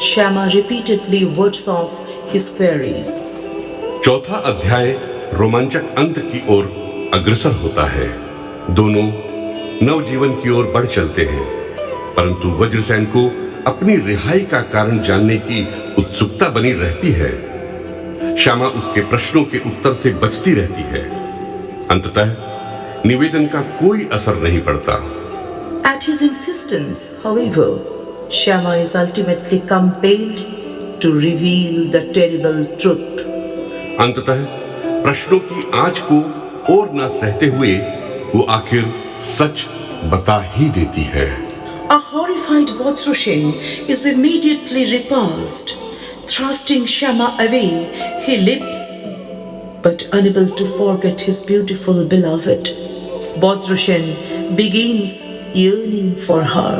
Shyama repeatedly wards off his queries. चौथा अध्याय रोमांचक अंत की ओर अग्रसर होता है। दोनों नवजीवन की ओर बढ़ चलते हैं, परंतु वज्रसेन को अपनी रिहाई का कारण जानने की उत्सुकता बनी रहती है। श्यामा उसके प्रश्नों के उत्तर से बचती रहती है। अंततः निवेदन का कोई असर नहीं पड़ता। At his insistence, however, Shyama is ultimately compelled to reveal the terrible truth. अंततः प्रश्नों की आंच को और न सहते हुए वो आखिर सच बता ही देती है। A horrified Vajrasena is immediately repulsed. Thrusting Shyama away, he leaps, but unable to forget his beautiful beloved. Vajrasena begins yearning for her.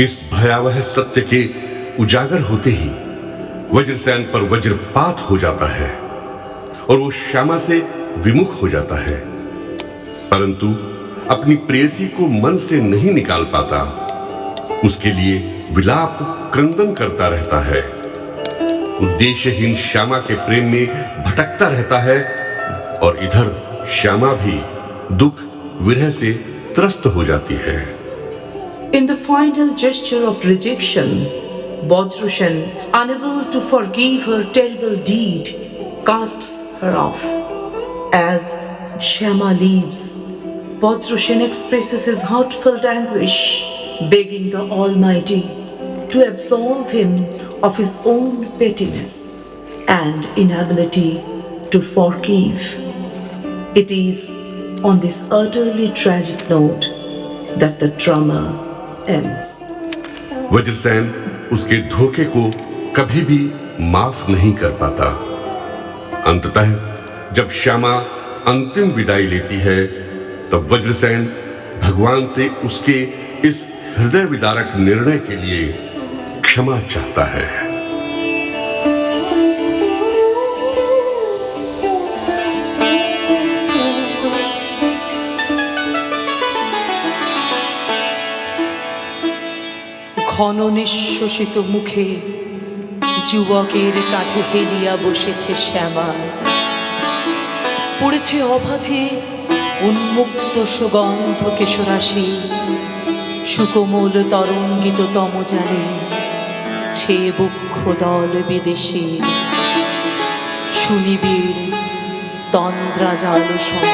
इस भयावह सत्य के उजागर होते ही वज्रसेन पर वज्रपात हो जाता है और वो श्यामा से विमुख हो जाता है, परंतु अपनी प्रेयसी को मन से नहीं निकाल पाता। उसके लिए विलाप क्रंदन करता रहता है। उद्देश्यहीन श्यामा के प्रेम में भटकता रहता है और इधर श्यामा भी दुख विरह से त्रस्त हो जाती है। In the final gesture of rejection, Bajrushan, unable to forgive her terrible deed, casts her off. As Shyama leaves, Bajrushan expresses his heartfelt anguish, begging the Almighty to absolve him of his own pettiness and inability to forgive. It is on this utterly tragic note that the drama ends. Vajrasen उसके धोखे को कभी भी माफ नहीं कर पाता। अंततः जब श्यामा अंतिम विदाई लेती है तब वज्रसेन भगवान से उसके इस हृदय विदारक निर्णय के लिए क्षमा चाहता है। ঘন নিঃশ্বসিত মুখে যুবকের কাঁধে হেলিয়া বসেছে শ্যামা, পড়েছে অবাধে উন্মুক্ত সুগন্ধ কেশরাশি, সুকোমল তরঙ্গিত তমজালে ছে বক্ষ দল বিদেশী, সুনিবিড় তন্দ্রা জাল সম।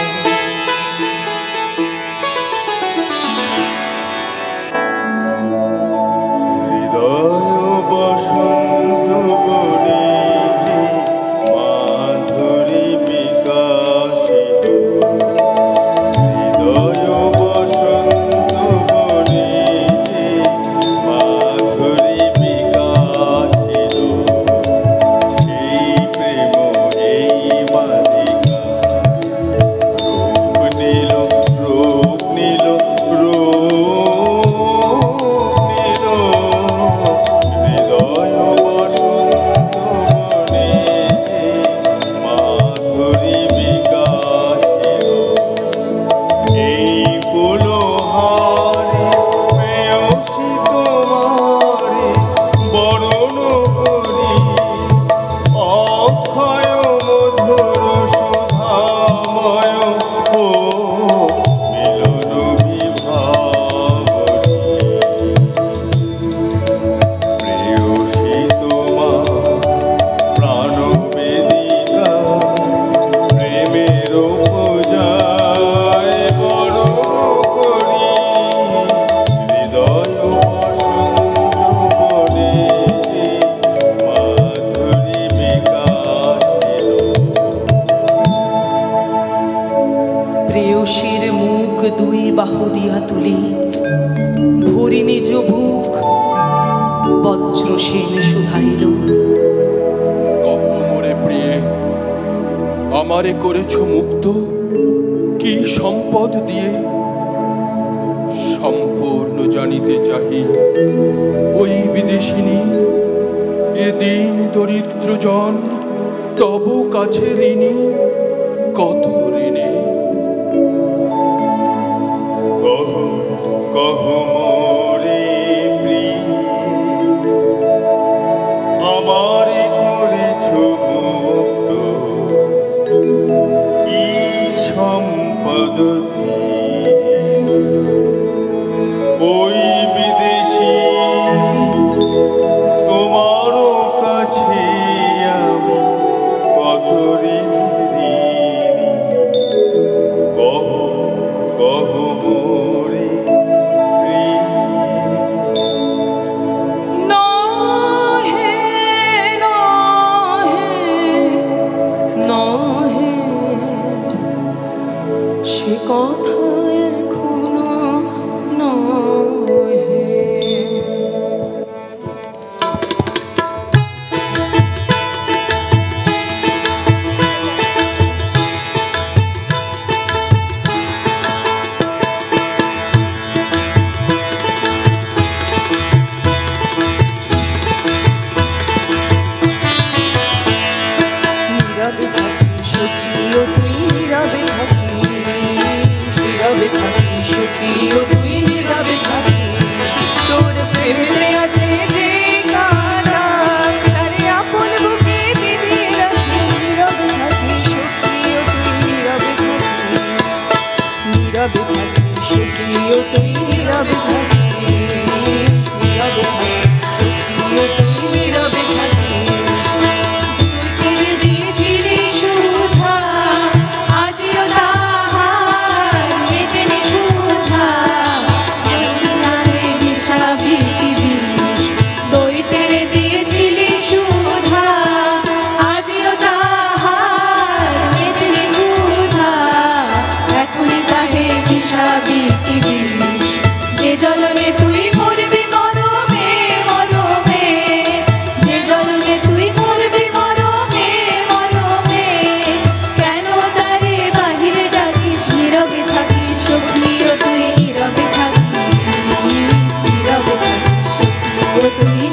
প্রেয়সীর মুখ দুই বাহু দিয়া তুলি ভরি নিজ বুক বজ্রসেন শুধাইল। কহ মোরে প্রিয়ে, আমারে করেছ মুক্ত কি সম্পদ দিয়ে? সম্পূর্ণ জানিতে চাহি ওই বিদেশিনী এ দিন দরিদ্র জন তব কাছে ঋণী, কত ঋণে। কহ মোরে প্রিয়, আমারে করেছ মুক্ত কি সম্পদ দিয়ে? ওই বিদেশি তোমারও কাছে আমি কত ঋণী ঋণী। কহ মোরে প্রিয়।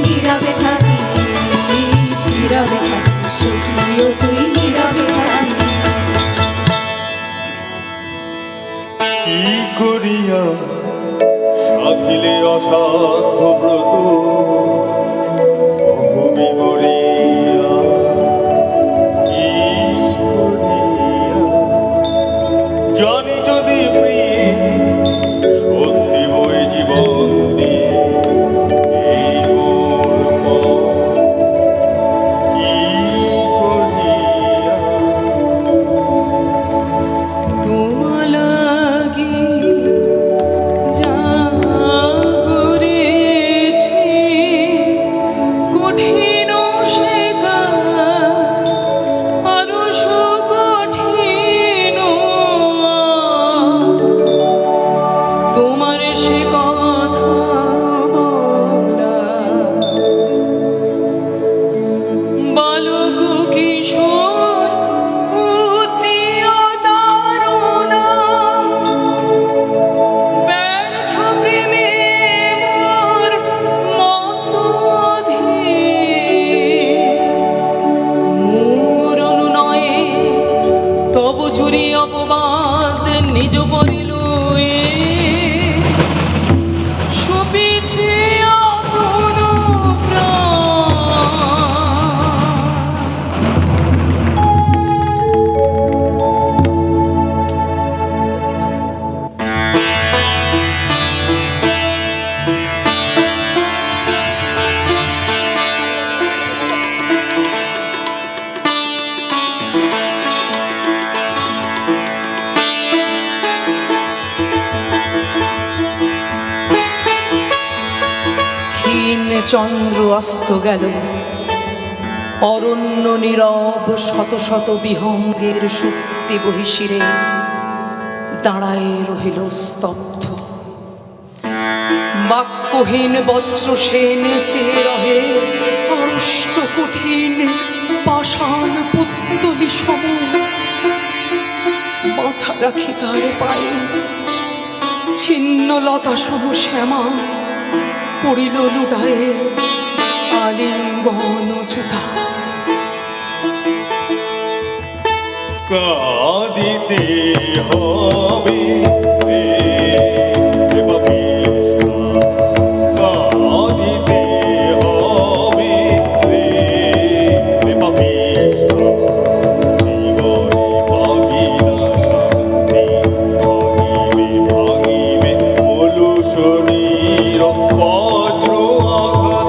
নীরবে থাকিস, নীরবে থাকিস, সখিও তুই নীরবে থাকিস। কি করিয়া সাধিলে অসাধ্য ব্রত অহবিবরিয়া, কি করিয়া জানি যদি প্রিয়ে সত্যি বই জীবন দিয়ে এই মোর পথ, কি করিয়া তোমার লাগি যা করেছি, কঠিন সে কাজ আরো সুকঠিন আজ। তোমার সে কথা বলা বালক কিশোর উদ্দিয় দারুণা, ব্যর্থ প্রেমে মোর মত অধীর। মোর অনুনয়ে তব চুরি অপবাদ নিজ পরিল সপিছে আপন প্রাণ। ক্ষীণ চন্দ্র অস্ত গেল, অরণ্য নীরব শত শত বিহঙ্গের সুপ্তি বহিশিরে দাঁড়ায় রহিল স্তব্ধ। বাক্যহীন বজ্র সে নেচে রহে অরষ্ট কঠিন পাষাণ পুত্তলি সম। মাথা রাখি তার পায়ে ছিন্ন লতা সম শ্যামা, পড়িল লুটায়ে আলিঙ্গন চ্যুতা। কাঁদিতে হবে রে পাপিষ্ঠা, কাঁদিতে হবে রে পাপিষ্ঠা, জীবনে পাবি না শান্তি, ভাঙিবে ভাঙিবে কলুষ নীর বজ্র আঘাত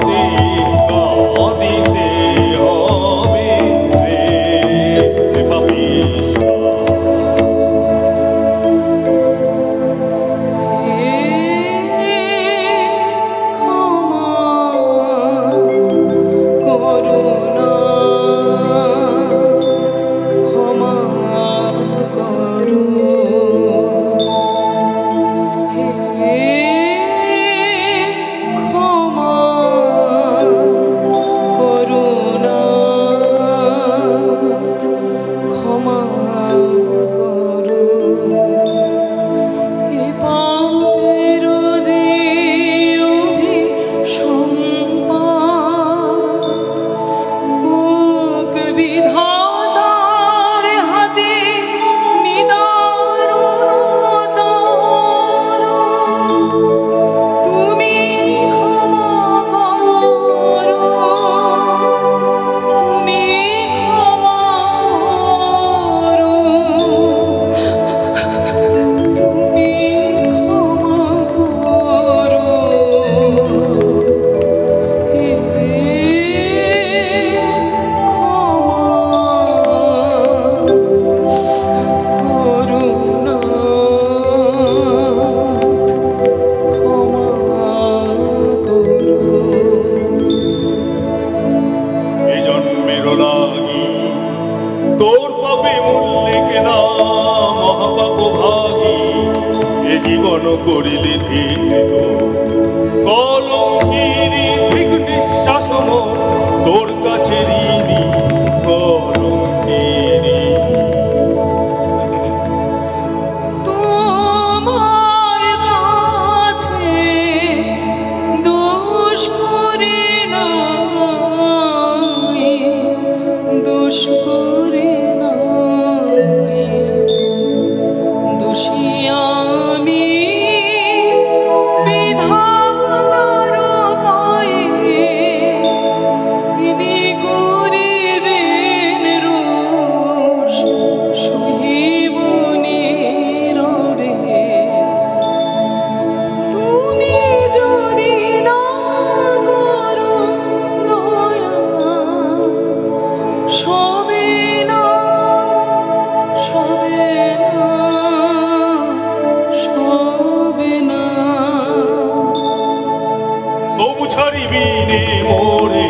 মোরে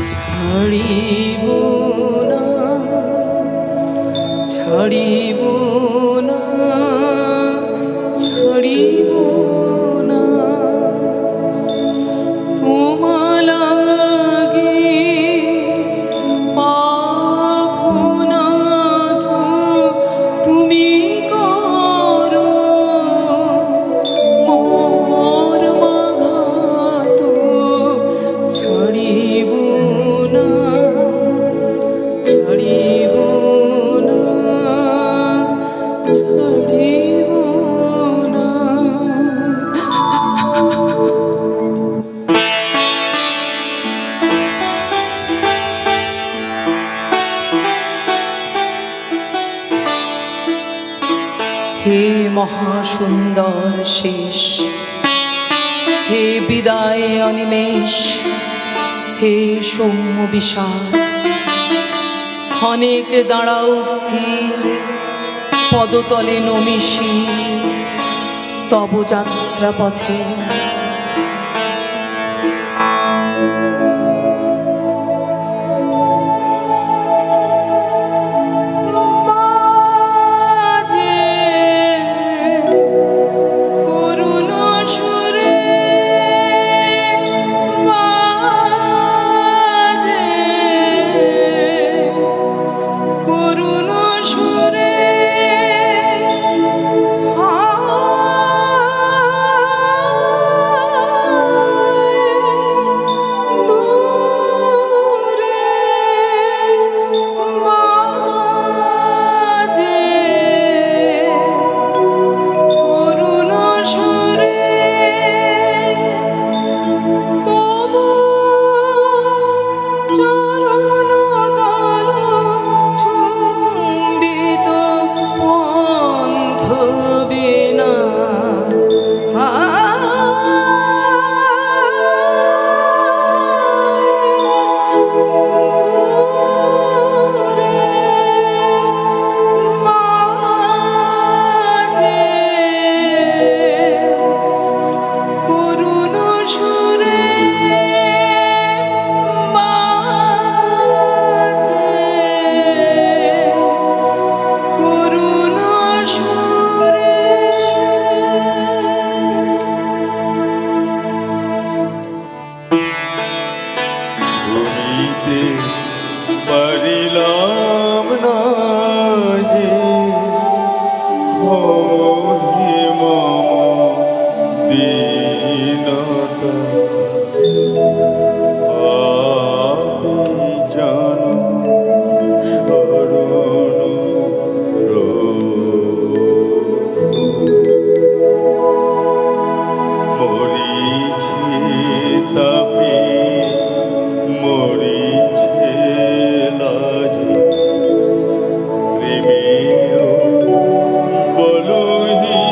ছাড়িব না, ছাড়িব না, ছাড়িব না, তোমা লাগি পাবনাথ তুমি করো মোর মাঘাত, ছাড়িব না, ছাড়িব না, ছাড়িব না। হে মহাসুন্দর শেষ, হে বিদায় অনিমেষ, হে সৌম্য বিশাল, ক্ষণেক দাঁড়াও স্থির, পদতলে নমিশীল তব যাত্রা পথে। মাঝে করুণ সুরে, মাঝে করুণ সুরে দূরে মাঝে করুণ সুরে তবু চরণ তল চুম্বিত পন্থ বিনা দূরে মাঝে করুণ সুরে, মাঝে করুণ সুরে। ভুলিতে পারিলাম না যে হে মম দীনতা আপনি জানো শরণ মরিছে তাপে মরিছে লাজে প্রেমের বলহীনতা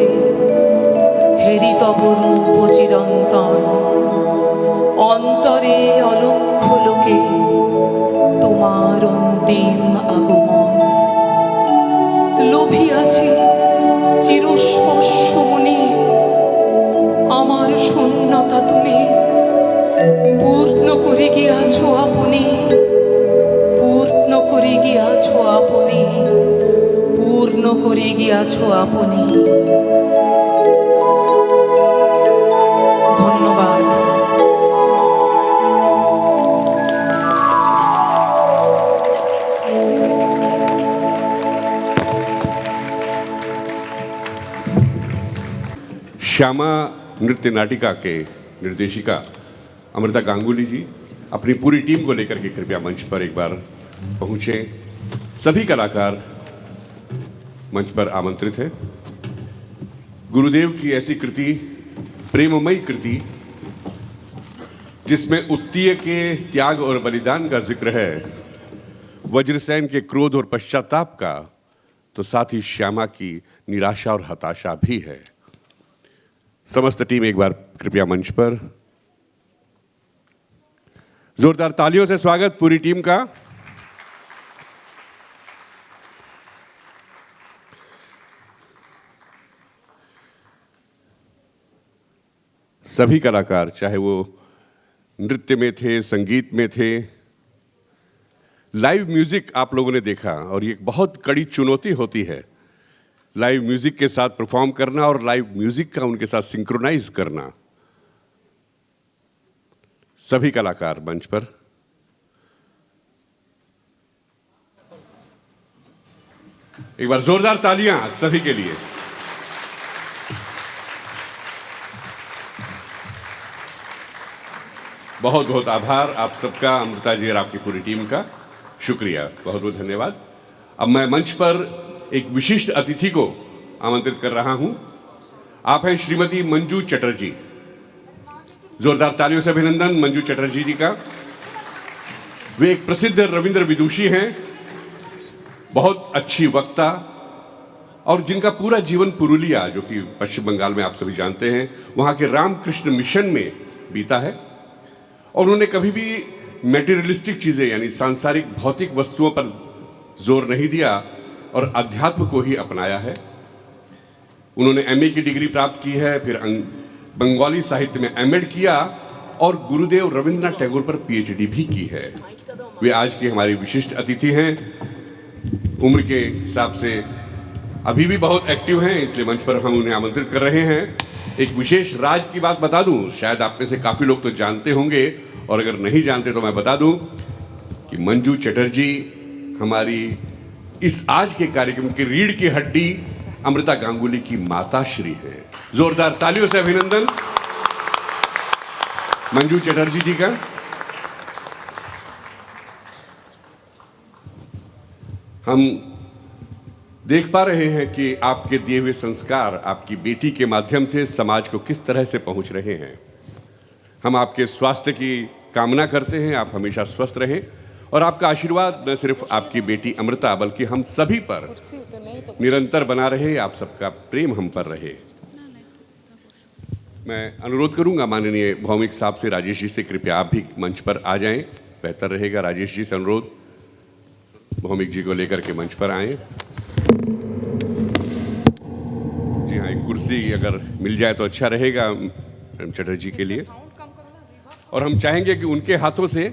নিকটে হেরি তব রূপ চিরন্তন, অন্তরে অলক্ষ লোকে তোমার অন্তিম আগমন। লোভিয়াছি চিরস্পর্শ মনে, আমার শূন্যতা তুমি পূর্ণ করে গিয়াছো আপনি, পূর্ণ করে গিয়াছো আপনি, পূর্ণ করে গিয়াছো আপনি। ধন্যবাদ। श्यामा नृत्य नाटिका के निर्देशिका अमृता गांगुली जी अपनी पूरी टीम को लेकर के कृपया मंच पर एक बार पहुंचे। सभी कलाकार मंच पर आमंत्रित हैं। गुरुदेव की ऐसी कृति, प्रेममयी कृति, जिसमें उत्तीय के त्याग और बलिदान का जिक्र है, वज्रसेन के क्रोध और पश्चाताप का, तो साथ ही श्यामा की निराशा और हताशा भी है। समस्त टीम एक बार कृपया मंच पर। जोरदार तालियों से स्वागत पूरी टीम का। सभी कलाकार, चाहे वो नृत्य में थे, संगीत में थे, लाइव म्यूजिक आप लोगों ने देखा, और ये एक बहुत कड़ी चुनौती होती है लाइव म्यूजिक के साथ परफॉर्म करना और लाइव म्यूजिक का उनके साथ सिंक्रोनाइज करना। सभी कलाकार मंच पर। एक बार जोरदार तालियां सभी के लिए। बहुत बहुत आभार आप सबका, अमृता जी और आपकी पूरी टीम का शुक्रिया, बहुत बहुत धन्यवाद। अब मैं मंच पर एक विशिष्ट अतिथि को आमंत्रित कर रहा हूं। आप हैं श्रीमती मंजू चटर्जी। जोरदार तालियों से अभिनंदन मंजू चटर्जी जी का। वे एक प्रसिद्ध रविंद्र विदुषी हैं, बहुत अच्छी वक्ता, और जिनका पूरा जीवन पुरुलिया, जो कि पश्चिम बंगाल में आप सभी जानते हैं, वहां के रामकृष्ण मिशन में बीता है। और उन्होंने कभी भी मेटीरियलिस्टिक चीजें यानी सांसारिक भौतिक वस्तुओं पर जोर नहीं दिया और अध्यात्म को ही अपनाया है। उन्होंने एमए की डिग्री प्राप्त की है, फिर बंगाली साहित्य में एमएड किया और गुरुदेव रविंद्रनाथ टैगोर पर पीएचडी भी की है। वे आज के हमारे विशिष्ट अतिथि हैं। उम्र के हिसाब से अभी भी बहुत एक्टिव हैं, इसलिए मंच पर हम उन्हें आमंत्रित कर रहे हैं। एक विशेष राज की बात बता दूं, शायद आप में से काफी लोग तो जानते होंगे, और अगर नहीं जानते तो मैं बता दूं कि मंजू चटर्जी हमारी इस आज के कार्यक्रम की रीढ़ की हड्डी अमृता गांगुली की माताश्री है। जोरदार तालियों से अभिनंदन मंजू चटर्जी जी का। हम देख पा रहे हैं कि आपके दिए हुए संस्कार आपकी बेटी के माध्यम से समाज को किस तरह से पहुंच रहे हैं। हम आपके स्वास्थ्य की कामना करते हैं, आप हमेशा स्वस्थ रहें, और आपका आशीर्वाद न सिर्फ आपकी बेटी अमृता बल्कि हम सभी पर निरंतर बना रहे। आप सबका प्रेम हम पर रहे। मैं अनुरोध करूंगा माननीय भौमिक साहब से, राजेश जी से, कृपया आप भी मंच पर आ जाएं, बेहतर रहेगा। राजेश जी से अनुरोध, भौमिक जी को लेकर के मंच पर आएं। जी हाँ, एक कुर्सी अगर मिल जाए तो अच्छा रहेगा मैडम चटर्जी के लिए। और हम चाहेंगे कि उनके हाथों से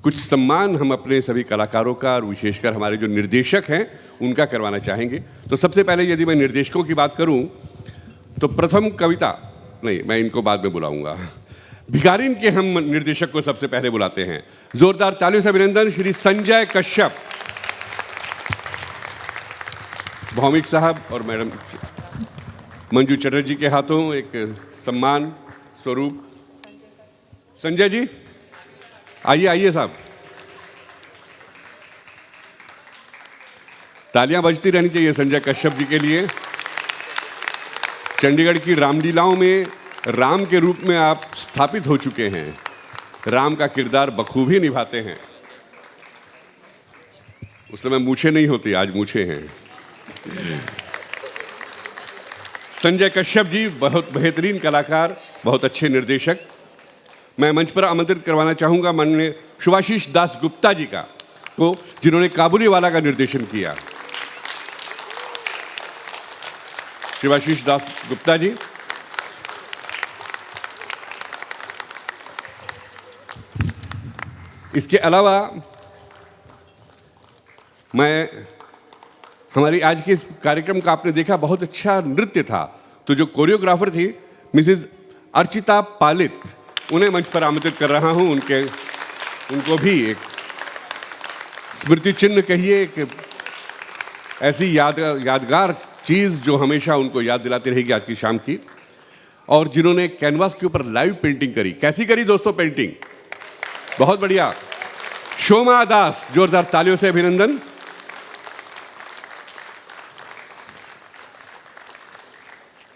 कुछ सम्मान हम अपने सभी कलाकारों का और विशेषकर हमारे जो निर्देशक हैं उनका करवाना चाहेंगे। तो सबसे पहले यदि मैं निर्देशकों की बात करूं तो प्रथम कविता, नहीं मैं इनको बाद में बुलाऊंगा, भिखारिन के हम निर्देशक को सबसे पहले बुलाते हैं। जोरदार तालियों से अभिनंदन श्री संजय कश्यप। भौमिक साहब और मैडम मंजू चटर्जी के हाथों एक सम्मान स्वरूप। संजय जी आइए, आइए साहब। तालियां बजती रहनी चाहिए संजय कश्यप जी के लिए। चंडीगढ़ की रामलीलाओं में राम के रूप में आप स्थापित हो चुके हैं, राम का किरदार बखूबी निभाते हैं। उस समय मूछें नहीं होती, आज मूछें हैं। संजय कश्यप जी, बहुत बेहतरीन कलाकार, बहुत अच्छे निर्देशक। मैं मंच पर आमंत्रित करवाना चाहूंगा माननीय शुभाशीष दास गुप्ता जी को, जिन्होंने काबुलीवाला का निर्देशन किया। शुभाशीष दास गुप्ता जी। इसके अलावा हमारी आज के इस कार्यक्रम का आपने देखा, बहुत अच्छा नृत्य था। तो जो कोरियोग्राफर थी मिसेस अर्चिता पालित, उन्हें मंच पर आमंत्रित कर रहा हूं। उनको भी एक स्मृति चिन्ह कहिए, एक ऐसी यादगार चीज जो हमेशा उनको याद दिलाती रहेगी आज की शाम की, और जिन्होंने कैनवास के ऊपर लाइव पेंटिंग करी। कैसी करी दोस्तों पेंटिंग? बहुत बढ़िया। शोमा दास, जोरदार तालियों से अभिनंदन।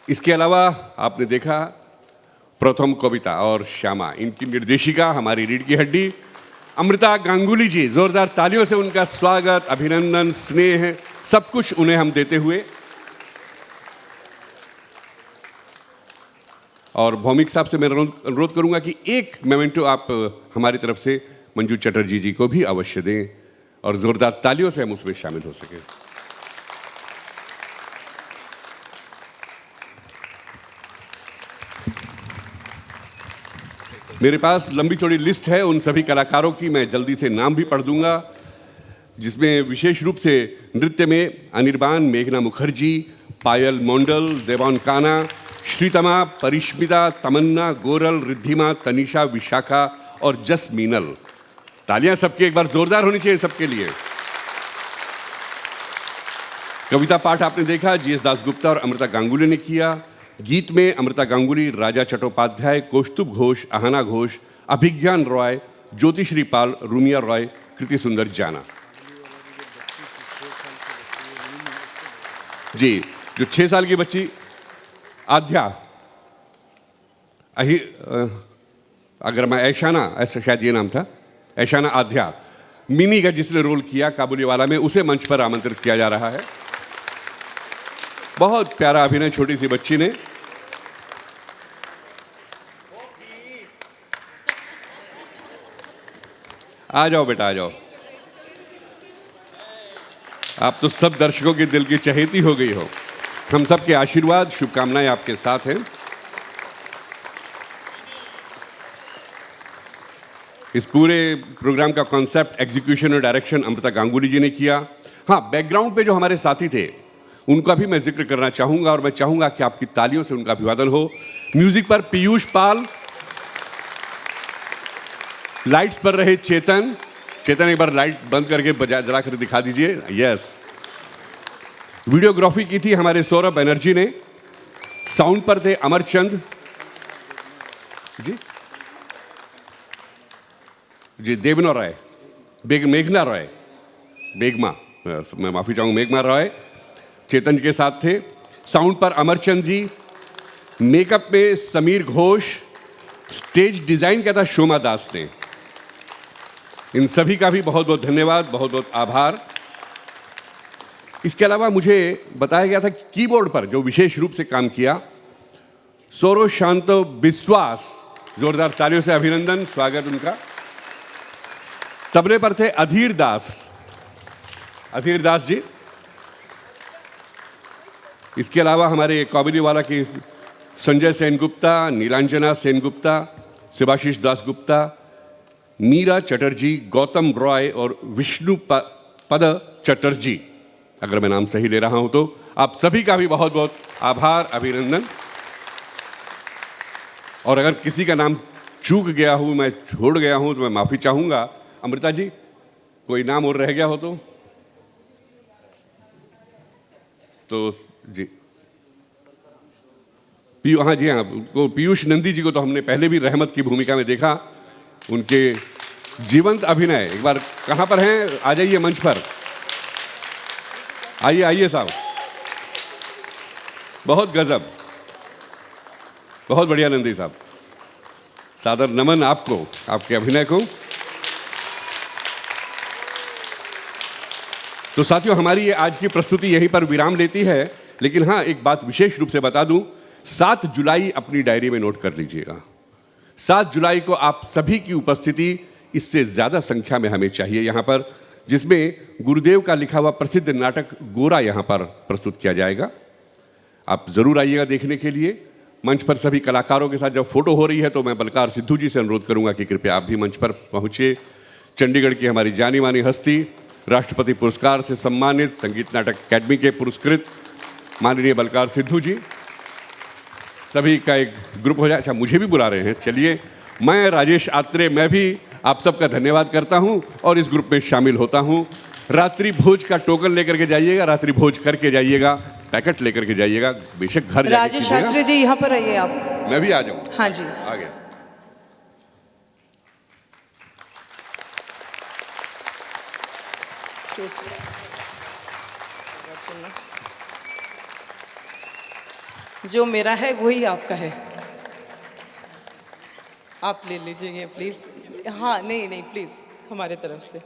इसके अलावा आपने देखा प्रथम कविता और श्यामा, इनकी निर्देशिका हमारी रीढ़ की हड्डी अमृता गांगुली जी, जोरदार तालियों से उनका स्वागत, अभिनंदन, स्नेह, सब कुछ उन्हें हम देते हुए। और भौमिक साहब से मैं अनुरोध करूंगा कि एक मोमेंटो आप हमारी तरफ से मंजू चटर्जी जी को भी अवश्य दें, और जोरदार तालियों से हम उसमें शामिल हो सकें। मेरे पास लंबी चौड़ी लिस्ट है उन सभी कलाकारों की, मैं जल्दी से नाम भी पढ़ दूंगा, जिसमें विशेष रूप से नृत्य में अनिर्बान, मेघना मुखर्जी, पायल मोंडल, देवान काना, श्रीतमा, परिष्मिता, तमन्ना, गोरल, रिद्धिमा, तनिषा, विशाखा और जस मीनल। तालियां सबकी एक बार जोरदार होनी चाहिए सबके लिए। कविता पाठ आपने देखा जीएस दासगुप्ता और अमृता गांगुली ने किया। गीत में अमृता गांगुली, राजा चट्टोपाध्याय, कौस्तुभ घोष, अहाना घोष, अभिज्ञान रॉय, ज्योतिश्री पाल, रूमिया रॉय, कृति सुंदर जाना जी। जो 6 साल की बच्ची आध्या, अगर मैं ऐशाना, ऐसा शायद ये नाम था, ऐशाना आध्या, मिनी का जिसने रोल किया काबुलीवाला में, उसे मंच पर आमंत्रित किया जा रहा है। बहुत प्यारा अभिनय छोटी सी बच्ची ने। आ जाओ बेटा, आ जाओ। आप तो सब दर्शकों के दिल की चहेती हो गई हो। हम सबके आशीर्वाद, शुभकामनाएं आपके साथ हैं। इस पूरे प्रोग्राम का कॉन्सेप्ट, एग्जीक्यूशन और डायरेक्शन अमृता गांगुली जी ने किया। हाँ, बैकग्राउंड पे जो हमारे साथी थे उनका भी मैं जिक्र करना चाहूंगा, और मैं चाहूंगा कि आपकी तालियों से उनका अभिवादन हो। म्यूजिक पर पीयूष पाल, लाइट्स पर रहे चेतन। चेतन एक बार लाइट बंद करके जला कर दिखा दीजिए। यस। वीडियोग्राफी की थी हमारे सौरभ बनर्जी ने। साउंड पर थे अमरचंद जी, देवना रॉय, मेघना रॉय, मैं माफी चाहूंगा, मेघना रॉय चेतन के साथ थे। साउंड पर अमरचंद जी, मेकअप में समीर घोष, स्टेज डिजाइन किया था शोमा दास ने। इन सभी का भी बहुत बहुत धन्यवाद, बहुत बहुत आभार। इसके अलावा मुझे बताया गया था कि कीबोर्ड पर जो विशेष रूप से काम किया सौरव शांत विश्वास, जोरदार तालियों से अभिनंदन, स्वागत उनका। तबले पर थे अधीर दास जी। इसके अलावा हमारे काबुलीवाला के संजय सेनगुप्ता, नीलांजना सेनगुप्ता, शिवाशीष दासगुप्ता, मीरा चटर्जी, गौतम रॉय और विष्णु पद चटर्जी, अगर मैं नाम सही ले रहा हूं तो। आप सभी का भी बहुत बहुत आभार, अभिनंदन। और अगर किसी का नाम चूक गया हूं, मैं छोड़ गया हूं, तो मैं माफी चाहूंगा। अमृता जी, कोई नाम और रह गया हो तो जी। हाँ जी, हाँ, उनको पीयूष नंदी जी को तो हमने पहले भी रहमत की भूमिका में देखा। उनके जीवंत अभिनय एक बार कहां पर हैं? आ जाइए मंच पर, आइए साहब। बहुत गजब, बहुत बढ़िया नंदी साहब। सादर नमन आपको, आपके अभिनय को। तो साथियों, हमारी ये आज की प्रस्तुति यहीं पर विराम लेती है। लेकिन हाँ, एक बात विशेष रूप से बता दूं, 7 जुलाई अपनी डायरी में नोट कर लीजिएगा। 7 जुलाई को आप सभी की उपस्थिति इससे ज़्यादा संख्या में हमें चाहिए यहाँ पर, जिसमें गुरुदेव का लिखा हुआ प्रसिद्ध नाटक गोरा यहाँ पर प्रस्तुत किया जाएगा। आप ज़रूर आइएगा देखने के लिए। मंच पर सभी कलाकारों के साथ जब फोटो हो रही है तो मैं बलकार सिद्धू जी से अनुरोध करूंगा कि कृपया आप भी मंच पर पहुंचे। चंडीगढ़ की हमारी जानी मानी हस्ती, राष्ट्रपति पुरस्कार से सम्मानित, संगीत नाटक अकेडमी के पुरस्कृत माननीय बलकार सिद्धू जी, सभी का एक ग्रुप हो जाए। अच्छा, मुझे भी बुला रहे हैं। चलिए, मैं राजेश आत्रे, मैं भी आप सबका धन्यवाद करता हूं और इस ग्रुप में शामिल होता हूं। रात्रि भोज का टोकन लेकर के जाइएगा, रात्रि भोज करके जाइएगा, पैकेट लेकर के जाइएगा, बेशक घर जाके राजेश आत्रे जी यहाँ पर आइए आप। मैं भी आ जाऊं। हाँ जी। आ गया। जो मेरा है वही आपका है, आप ले लीजिए प्लीज। हाँ, नहीं नहीं, प्लीज हमारे तरफ से।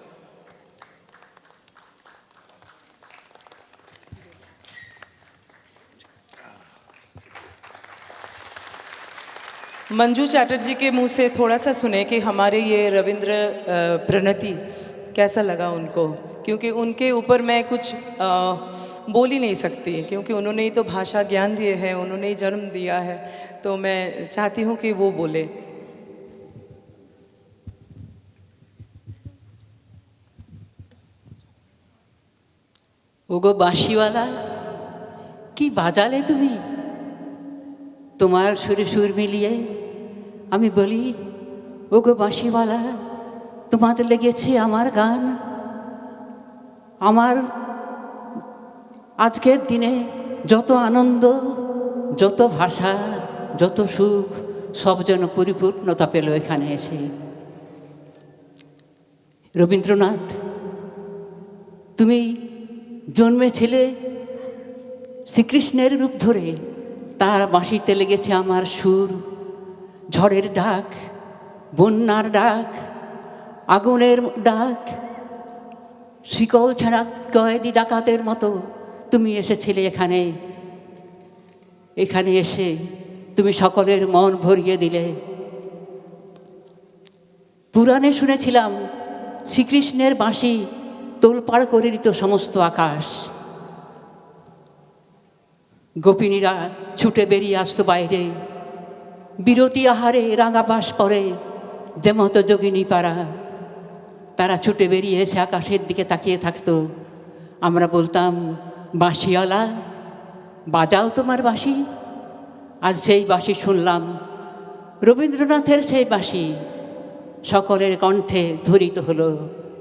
मंजू चैटर्जी के मुंह से थोड़ा सा सुने कि हमारे ये रविंद्र प्रणति कैसा लगा उनको, क्योंकि उनके ऊपर मैं कुछ बोल ही नहीं सकती, क्योंकि उन्होंने ही तो भाषा ज्ञान दिए हैं, उन्होंने ही जन्म दिया है, तो मैं चाहती हूँ कि वो बोले। ওগো বাঁশিওয়ালা, কি বাজালে তুমি? তোমার সুরে সুর মিলিয়ে আমি বলি, ওগো বাঁশিওয়ালা, তোমাদের লেগেছে আমার গান। আমার আজকের দিনে যত আনন্দ, যত ভাষা, যত সুখ, সব যেন পরিপূর্ণতা পেল এখানে এসে। রবীন্দ্রনাথ, তুমি জন্মেছিলে শ্রীকৃষ্ণের রূপ ধরে, তার বাঁশিতে লেগেছে আমার সুর। ঝড়ের ডাক, বন্যার ডাক, আগুনের ডাক, শিকল ছাড়া কয়েদি ডাকাতের মতো তুমি এসেছিলে এখানে। এখানে এসে তুমি সকলের মন ভরিয়ে দিলে। পুরাণে শুনেছিলাম শ্রীকৃষ্ণের বাঁশি তোলপাড় করে দিত সমস্ত আকাশ। গোপিনীরা ছুটে বেরিয়ে আসতো বাইরে, বিরতি আহারে রাঙা বাস পরে যেমত যোগিনী পাড়া। তারা ছুটে বেরিয়ে এসে আকাশের দিকে তাকিয়ে থাকতো। আমরা বলতাম, বাঁশিওয়ালা, বাজাও তোমার বাঁশি। আজ সেই বাঁশি শুনলাম, রবীন্দ্রনাথের সেই বাঁশি সকলের কণ্ঠে ধ্বনিত হলো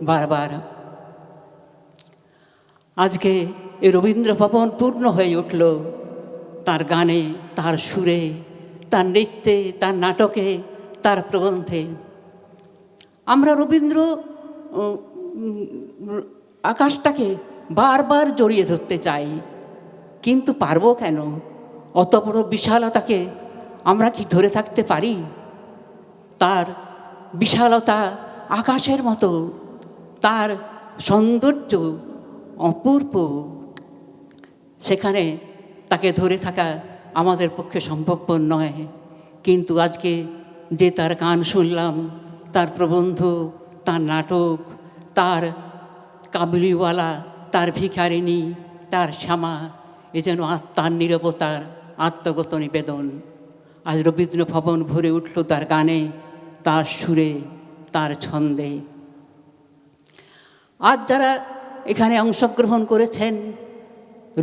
বারবার। আজকে এই রবীন্দ্র ভবন পূর্ণ হয়ে উঠল তার গানে, তার সুরে, তার নৃত্যে, তার নাটকে, তার প্রবন্ধে। আমরা রবীন্দ্র আকাশটাকে বারবার জড়িয়ে ধরতে চাই, কিন্তু পারবো কেন? অত বড় বিশালতাকে আমরা কি ধরে থাকতে পারি? তার বিশালতা আকাশের মতো, তার সৌন্দর্য অপূর্ব। সেখানে তাকে ধরে থাকা আমাদের পক্ষে সম্ভবপর নয়। কিন্তু আজকে যে তার গান শুনলাম, তার প্রবন্ধ, তার নাটক, তার কাবুলিওয়ালা, তার ভিখারিণী, তার শ্যামা, এ যেন আত্মার নীরবতার আত্মগত নিবেদন। আজ রবীন্দ্র ভবন ভরে উঠল তার গানে, তার সুরে, তার ছন্দে। আজ যারা এখানে অংশগ্রহণ করেছেন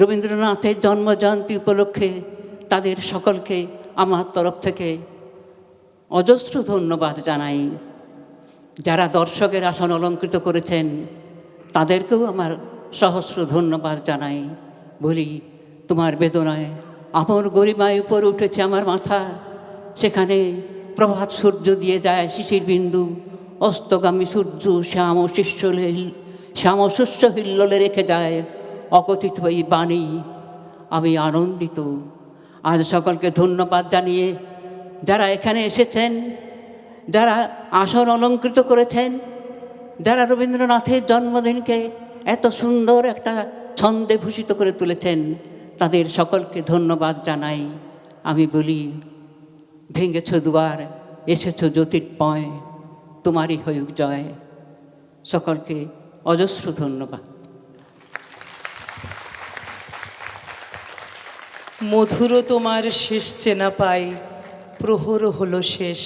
রবীন্দ্রনাথের জন্মজয়ন্তী উপলক্ষে, তাদের সকলকে আমার তরফ থেকে অজস্র ধন্যবাদ জানাই। যারা দর্শকের আসন অলঙ্কৃত করেছেন তাদেরকেও আমার সহস্র ধন্যবাদ জানাই। বলি, তোমার বেদনায় আমার গরিমায় উপর উঠেছে আমার মাথা। সেখানে প্রভাত সূর্য দিয়ে যায় শিশির বিন্দু, অস্তগামী সূর্য শ্যাম শস্য হিল্লোলে রেখে যায় অকথিত এই বাণী। আমি আনন্দিত। আজ সকলকে ধন্যবাদ জানিয়ে যারা এখানে এসেছেন, যারা আসন অলঙ্কৃত করেছেন, যারা রবীন্দ্রনাথের জন্মদিনকে এত সুন্দর একটা ছন্দে ভূষিত করে তুলেছেন, তাদের সকলকে ধন্যবাদ জানাই। আমি বলি, ভেঙেছ দুয়ার, এসেছ জ্যোতির্ময়, তোমারই হউক জয়। সকলকে অজস্র ধন্যবাদ। মধুর তোমার শেষ চেনা পাই, প্রহর হলো শেষ।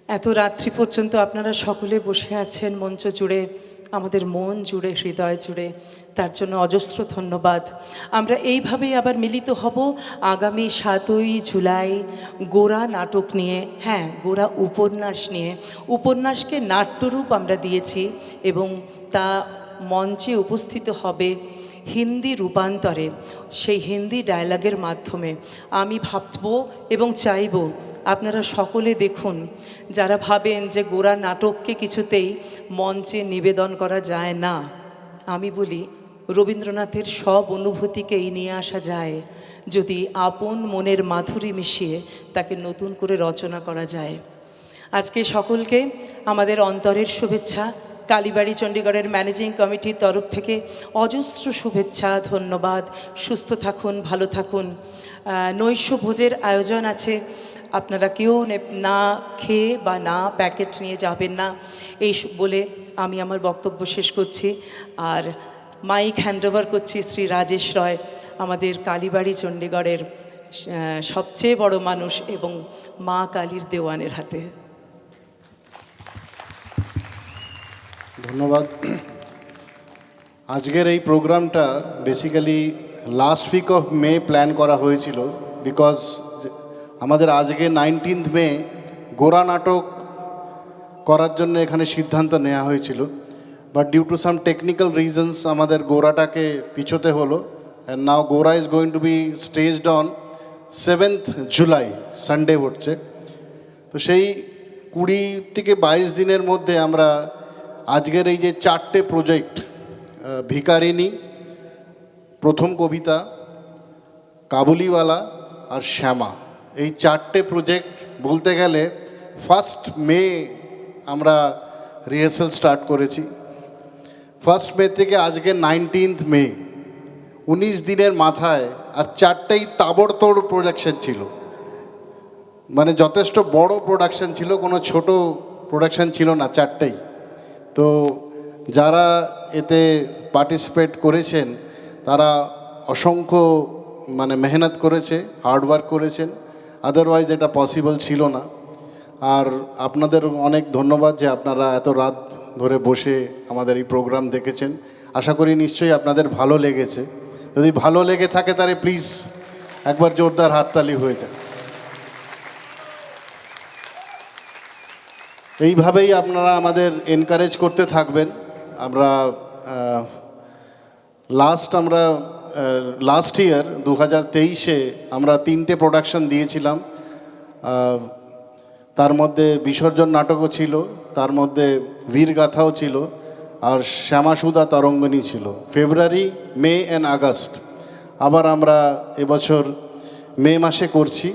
এত রাত্রি পর্যন্ত আপনারা সকলে বসে আছেন মঞ্চ জুড়ে, আমাদের মন জুড়ে, হৃদয় জুড়ে, তার জন্য অজস্র ধন্যবাদ। আমরা এইভাবেই আবার মিলিত হব আগামী 7ই জুলাই গোরা নাটক নিয়ে, হ্যাঁ গোরা উপন্যাস নিয়ে। উপন্যাসকে নাট্যরূপ আমরা দিয়েছি এবং তা মঞ্চে উপস্থিত হবে হিন্দি রূপান্তরে, সেই হিন্দি ডায়ালগের মাধ্যমে। আমি ভাবব এবং চাইব আপনারা সকলে দেখুন। যারা ভাবেন যে গোরা নাটককে কিছুতেই মঞ্চে নিবেদন করা যায় না, আমি বলি রবীন্দ্রনাথের সব অনুভূতিকেই নিয়ে আসা যায় যদি আপন মনের মাধুরী মিশিয়ে তাকে নতুন করে রচনা করা যায়। আজকে সকলকে আমাদের অন্তরের শুভেচ্ছা। কালীবাড়ি চণ্ডীগড়ের ম্যানেজিং কমিটির তরফ থেকে অজস্র শুভেচ্ছা, ধন্যবাদ। সুস্থ থাকুন, ভালো থাকুন। নৈশ ভোজের আয়োজন আছে, আপনারা কেউ না খেয়ে বা না প্যাকেট নিয়ে যাবেন না, এই বলে আমি আমার বক্তব্য শেষ করছি। আর মাইক হ্যান্ডওভার করছি শ্রী রাজেশ রয়, আমাদের কালীবাড়ি চণ্ডীগড়ের সবচেয়ে বড় মানুষ এবং মা কালীর দেওয়ানের হাতে। ধন্যবাদ। আজকের এই প্রোগ্রামটা basically last week of May plan করা হয়েছিল, বিকজ আমাদের আজকে 19 মে গোরা নাটক করার জন্য এখানে সিদ্ধান্ত নেওয়া হয়েছিল, but due to some technical reasons আমাদের গোরাটাকে পিছোতে হলো। And now Gora is going to be staged on 7th July, Sunday হচ্ছে। তো সেই 20 থেকে 22 দিনের মধ্যে আমরা আজকের এই যে 4টে প্রজেক্ট, ভিকারিনী, প্রথম কবিতা, কাবুলিওয়ালা আর শ্যামা, এই 4টে প্রজেক্ট বলতে গেলে 1st মে আমরা রিহার্সাল স্টার্ট করেছি। 1st মে থেকে আজকে 19th মে, 19 দিনের মাথায়, আর 4টেই তাবড়তোড় প্রোডাকশন ছিল, মানে যথেষ্ট বড় প্রোডাকশন ছিল, কোনো ছোট প্রোডাকশন ছিল না, 4টেই। তো যারা এতে পার্টিসিপেট করেছেন তারা অসংখ্য মেহনত করেছে, হার্ডওয়ার্ক করেছেন, আদারওয়াইজ এটা পসিবল ছিল না। আর আপনাদের অনেক ধন্যবাদ যে আপনারা এত রাত ধরে বসে আমাদের এই প্রোগ্রাম দেখেছেন। আশা করি নিশ্চয়ই আপনাদের ভালো লেগেছে। যদি ভালো লেগে থাকে তাহলে প্লিজ একবার জোরদার হাততালি হয়ে যায়। এইভাবেই আপনারা আমাদের এনকারেজ করতে থাকবেন। আমরা লাস্ট ইয়ার 2023-এ আমরা 3টে প্রোডাকশন দিয়েছিলাম। তার মধ্যে বিসর্জন নাটকও ছিল, তার মধ্যে বীরগাথাও ছিল, আর শ্যামাসুধা তরঙ্গিনী ছিল। ফেব্রুয়ারি, মে অ্যান্ড আগস্ট। আবার আমরা এবছর মে মাসে করছি,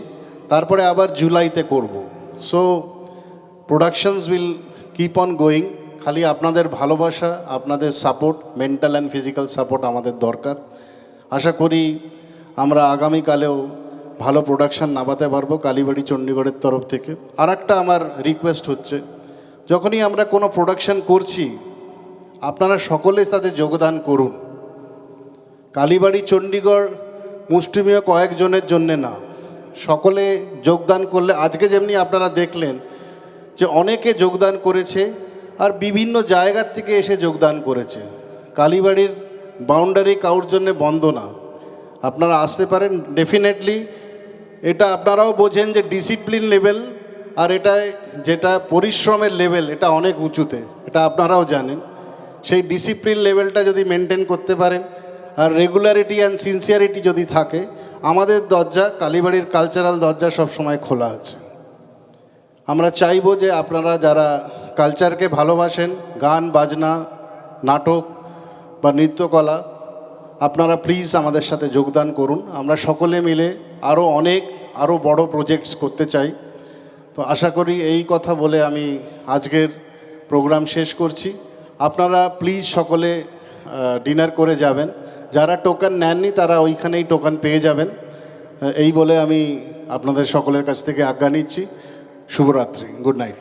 তারপরে আবার জুলাইতে করব। So productions will keep on going. খালি আপনাদের ভালোবাসা, আপনাদের support, mental and physical support আমাদের দরকার। আশা করি আমরা আগামীকালেও ভালো প্রোডাকশান নামাতে পারবো কালীবাড়ি চণ্ডীগড়ের তরফ থেকে। আর একটা আমার রিকোয়েস্ট হচ্ছে, যখনই আমরা কোনো প্রোডাকশান করছি আপনারা সকলে তাতে যোগদান করুন। কালীবাড়ি চণ্ডীগড় মুষ্টিমেয় কয়েকজনের জন্যে না, সকলে যোগদান করলে, আজকে যেমনি আপনারা দেখলেন যে অনেকে যোগদান করেছে আর বিভিন্ন জায়গার থেকে এসে যোগদান করেছে। কালীবাড়ির বাউন্ডারি কাউর জন্যে বন্ধ না, আপনারা আসতে পারেন ডেফিনেটলি। এটা আপনারাও বোঝেন যে ডিসিপ্লিন লেভেল আর এটা যেটা পরিশ্রমের লেভেল, এটা অনেক উঁচুতে, এটা আপনারাও জানেন। সেই ডিসিপ্লিন লেভেলটা যদি মেনটেন করতে পারেন আর রেগুলারিটি অ্যান্ড সিনসিয়ারিটি যদি থাকে, আমাদের দরজা, কালীবাড়ির কালচারাল দরজা সবসময় খোলা আছে। আমরা চাইবো যে আপনারা যারা কালচারকে ভালোবাসেন, গান বাজনা, নাটক বা নৃত্যকলা, আপনারা প্লিজ আমাদের সাথে যোগদান করুন। আমরা সকলে মিলে আরও বড় প্রজেক্টস করতে চাই। তো আশা করি এই কথা বলে আমি আজকের প্রোগ্রাম শেষ করছি। আপনারা প্লিজ সকলে ডিনার করে যাবেন। যারা টোকেন নেননি তারা ওইখানেই টোকেন পেয়ে যাবেন। এই বলে আমি আপনাদের সকলের কাছ থেকে আজ্ঞা নিচ্ছি। শুভরাত্রি, গুড নাইট।